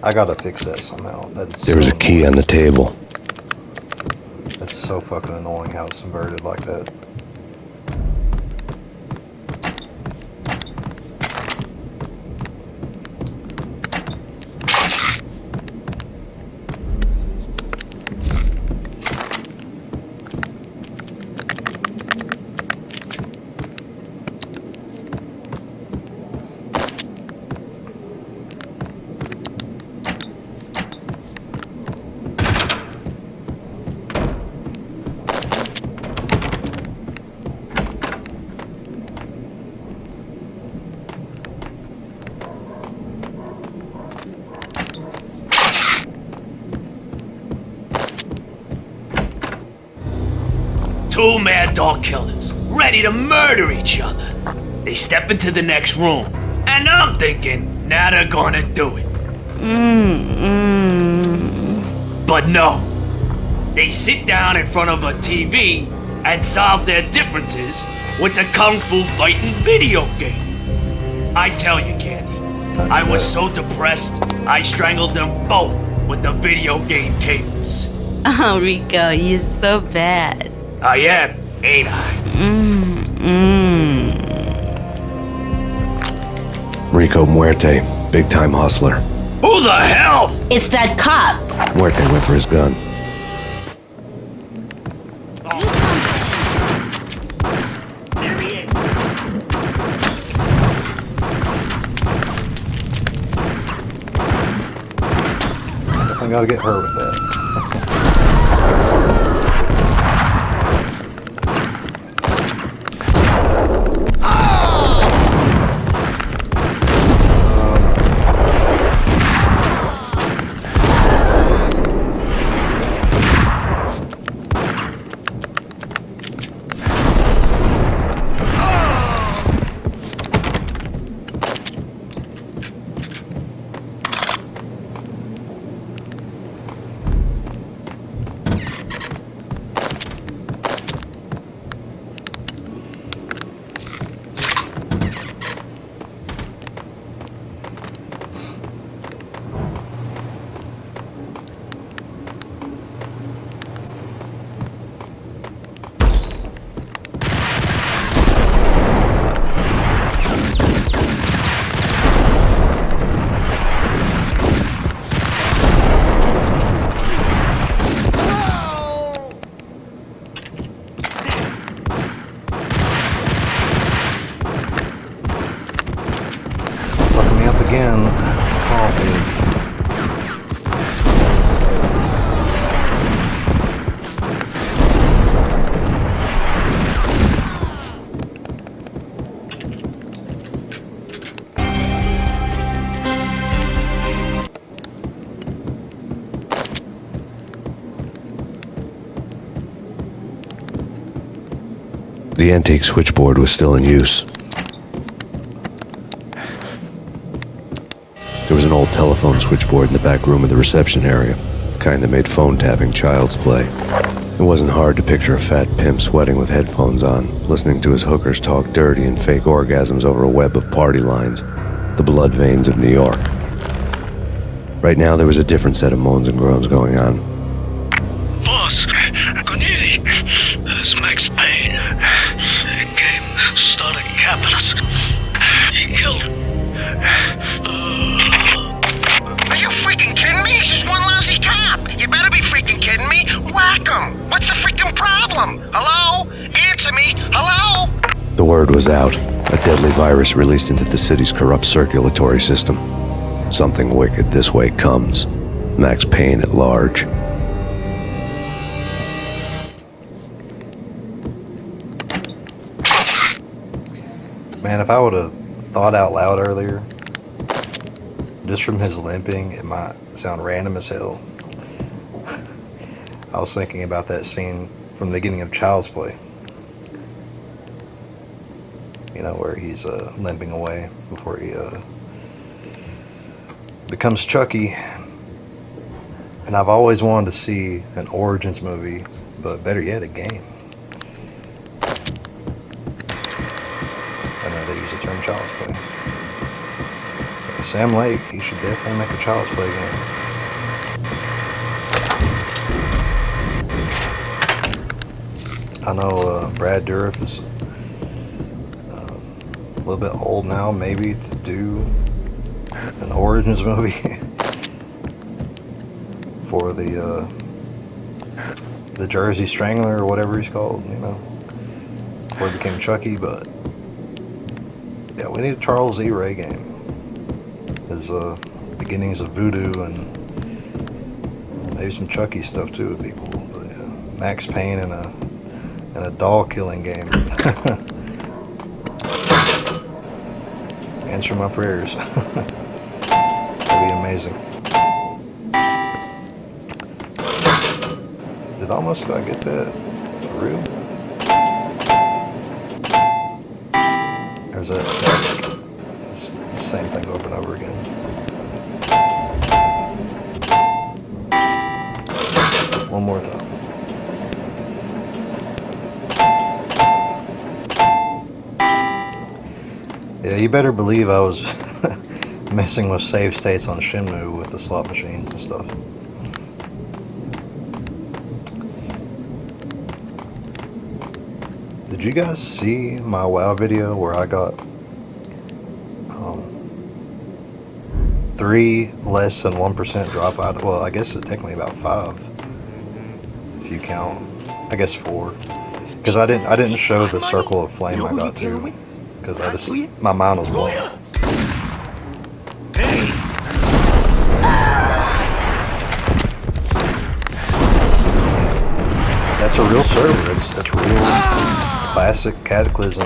I gotta fix that somehow. That is There was so a key on the table. That's so fucking annoying how it's inverted like that. Two mad dog killers, ready to murder each other. They step into the next room, and I'm thinking, now they're gonna do it. But no. They sit down in front of a TV and solve their differences with the Kung Fu fighting video game. I tell you, Candy, I was so depressed, I strangled them both with the video game cables. Oh, Rico, you're so bad. I am, ain't I? Rico Muerte, big-time hustler. Who the hell? It's that cop. Muerte went for his gun. Definitely gotta get her with that. Fucking me up again with coffee. The antique switchboard was still in use. There was an old telephone switchboard in the back room of the reception area, the kind that made phone tapping child's play. It wasn't hard to picture a fat pimp sweating with headphones on, listening to his hookers talk dirty and fake orgasms over a web of party lines, the blood veins of New York. Right now, there was a different set of moans and groans going on. Boss, Corneli, there's Max Payne. He came, started capping us. He killed him. Are you freaking kidding me? He's just one lousy cop. You better be freaking kidding me. Whack him. What's the freaking problem? Hello? Answer me. Hello? The word was out, a deadly virus released into the city's corrupt circulatory system. Something wicked this way comes. Max Payne at large. Man, if I would have thought out loud earlier, just from his limping, it might sound random as hell. I was thinking about that scene from the beginning of Child's Play. You know, where he's limping away before he becomes Chucky. And I've always wanted to see an Origins movie, but better yet, a game. I know they use the term Child's Play. Sam Lake, he should definitely make a Child's Play game. I know Brad Dourif is a little bit old now, maybe, to do an Origins movie for the Jersey Strangler or whatever he's called, you know, before he became Chucky. But yeah, we need a Charles E. Ray game. His beginnings of voodoo and maybe some Chucky stuff too would be cool. But yeah, Max Payne and a doll killing game. Answer my prayers. That'd be amazing. Did almost about get that for real? Or is that static? It's the same thing over and over again. One more time. Yeah, you better believe I was messing with save states on Shenmue with the slot machines and stuff. Did you guys see my WoW video where I got 3 less than 1% dropout? Well, I guess it's technically about 5 if you count. I guess 4, because I didn't show the circle of flame I got to, because my mind was blown. That's a real server. That's real classic Cataclysm.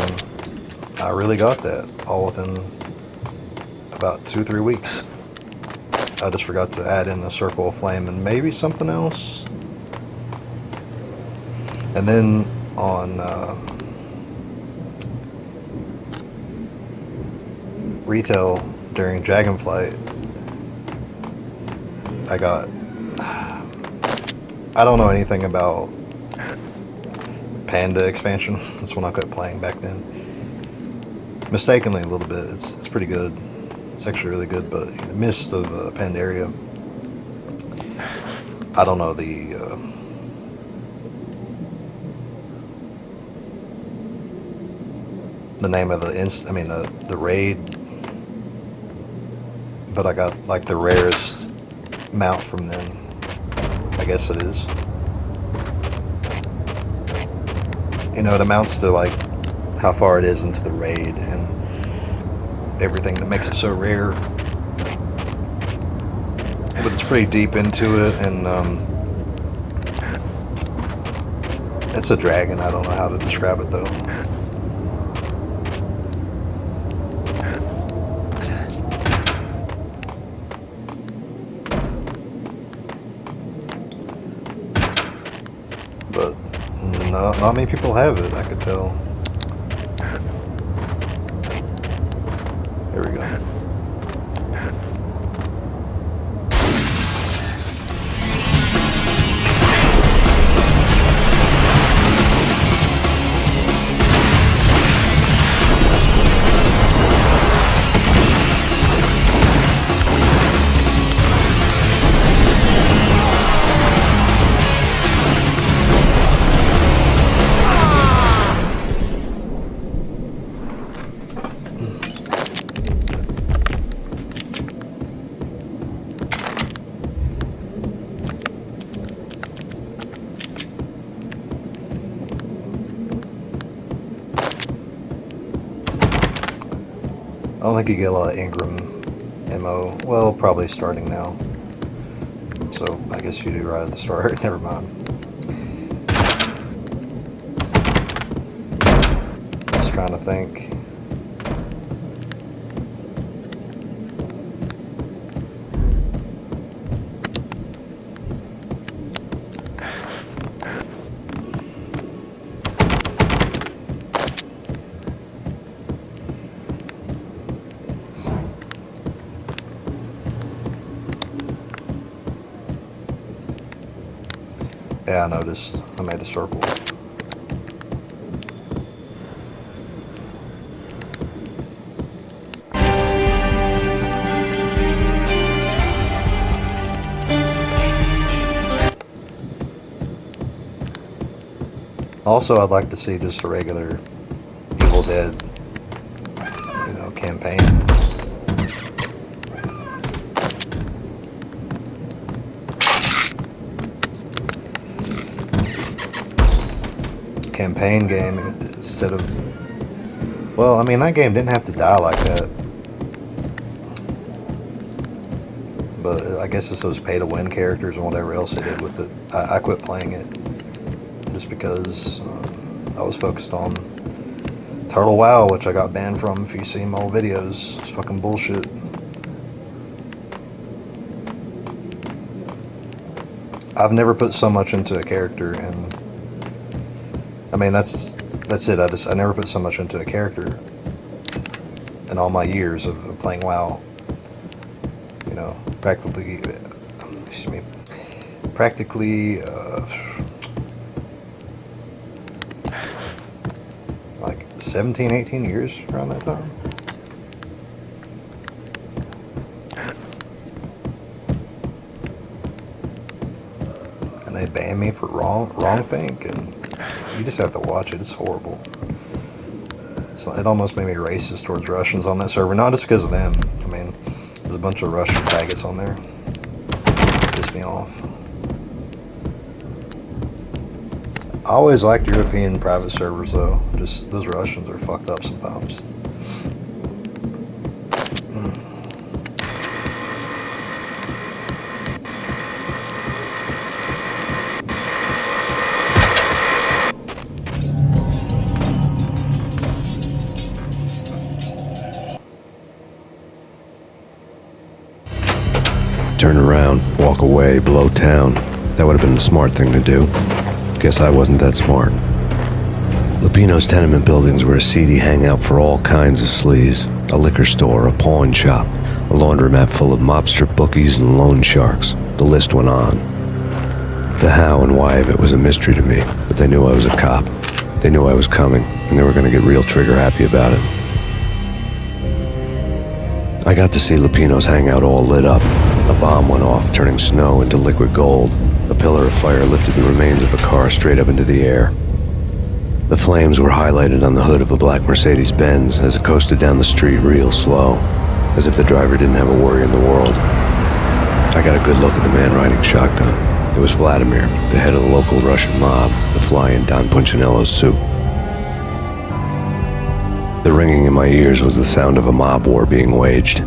I really got that all within about 2-3 weeks. I just forgot to add in the circle of flame and maybe something else. And then on retail during Dragonflight, I don't know anything about Panda expansion. That's when I quit playing back then. Mistakenly a little bit. It's pretty good. It's actually really good, but in the midst of Pandaria, I don't know the name of the raid, but I got like the rarest mount from them. I guess it is. You know, it amounts to like how far it is into the raid and everything that makes it so rare. But it's pretty deep into it, and it's a dragon. I don't know how to describe it though. But no, not many people have it, I could tell. Here we go. I don't think you get a lot of Ingram MO. Well, probably starting now. So I guess you do right at the start. Never mind. Just trying to think. Yeah, I noticed. I made a circle. Also, I'd like to see just a regular Evil Dead, campaign. Campaign game instead of... Well, I mean, that game didn't have to die like that. But I guess it's those pay-to-win characters and whatever else they did with it. I quit playing it just because I was focused on Turtle WoW, which I got banned from. If you see my old videos, it's fucking bullshit. I've never put so much into a character, and I mean that's it. I never put so much into a character in all my years of playing WoW. Practically, like 17, 18 years around that time. And they banned me for wrong think, and you just have to watch it. It's horrible. So it almost made me racist towards Russians on that server, not just because of them. I mean, there's a bunch of Russian faggots on there. Pissed me off. I always liked European private servers though. Just those Russians are fucked up sometimes. Turn around, walk away, blow town. That would have been the smart thing to do. Guess I wasn't that smart. Lupino's tenement buildings were a seedy hangout for all kinds of sleaze. A liquor store, a pawn shop, a laundromat full of mobster bookies and loan sharks. The list went on. The how and why of it was a mystery to me, but they knew I was a cop. They knew I was coming, and they were going to get real trigger happy about it. I got to see Lupino's hangout all lit up. A bomb went off, turning snow into liquid gold. A pillar of fire lifted the remains of a car straight up into the air. The flames were highlighted on the hood of a black Mercedes-Benz as it coasted down the street real slow, as if the driver didn't have a worry in the world. I got a good look at the man riding shotgun. It was Vladimir, the head of the local Russian mob, the fly in Don Punchinello's soup. The ringing in my ears was the sound of a mob war being waged.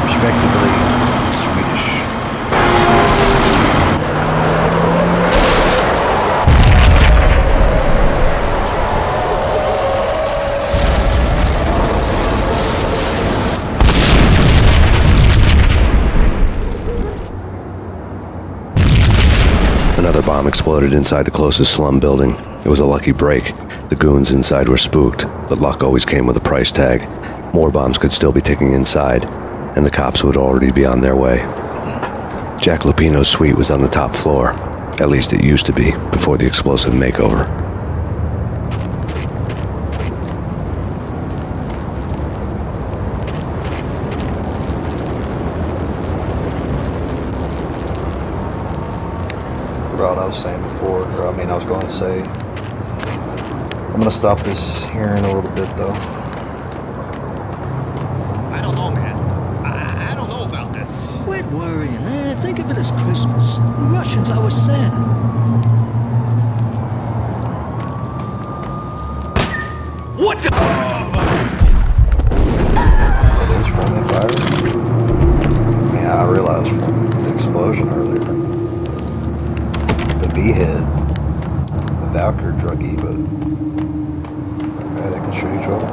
Respectively, Swedish. Another bomb exploded inside the closest slum building. It was a lucky break. The goons inside were spooked, but luck always came with a price tag. More bombs could still be ticking inside, and the cops would already be on their way. Jack Lupino's suite was on the top floor. At least it used to be, before the explosive makeover. Forgot what I was saying before, or I mean I was going to say. I'm going to stop this here in a little bit though. I don't know, man. I don't know about this. Quit worrying, eh? Think of it as Christmas. The Russians are with Santa. What the? There's friendly fire. I mean, I realized from the explosion earlier, the V-head, the Valkyr druggie, but okay, they can shoot each other.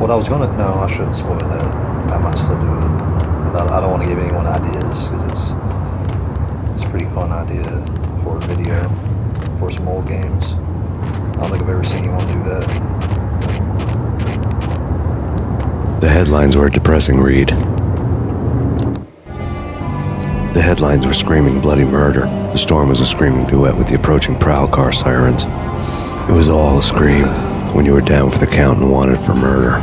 What I was gonna... No, I shouldn't spoil that. I might still do it. But I don't want to give anyone ideas, because it's a pretty fun idea for a video, for some old games. I don't think I've ever seen anyone do that. The headlines were a depressing read. The headlines were screaming bloody murder. The storm was a screaming duet with the approaching prowl car sirens. It was all a scream when you were down for the count and wanted for murder.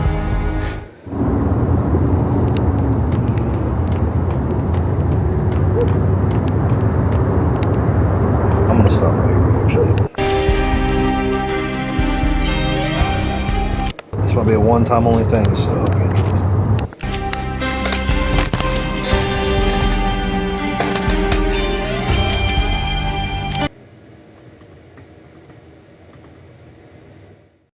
I'm gonna stop right here, actually. This might be a one-time only thing, so I hope you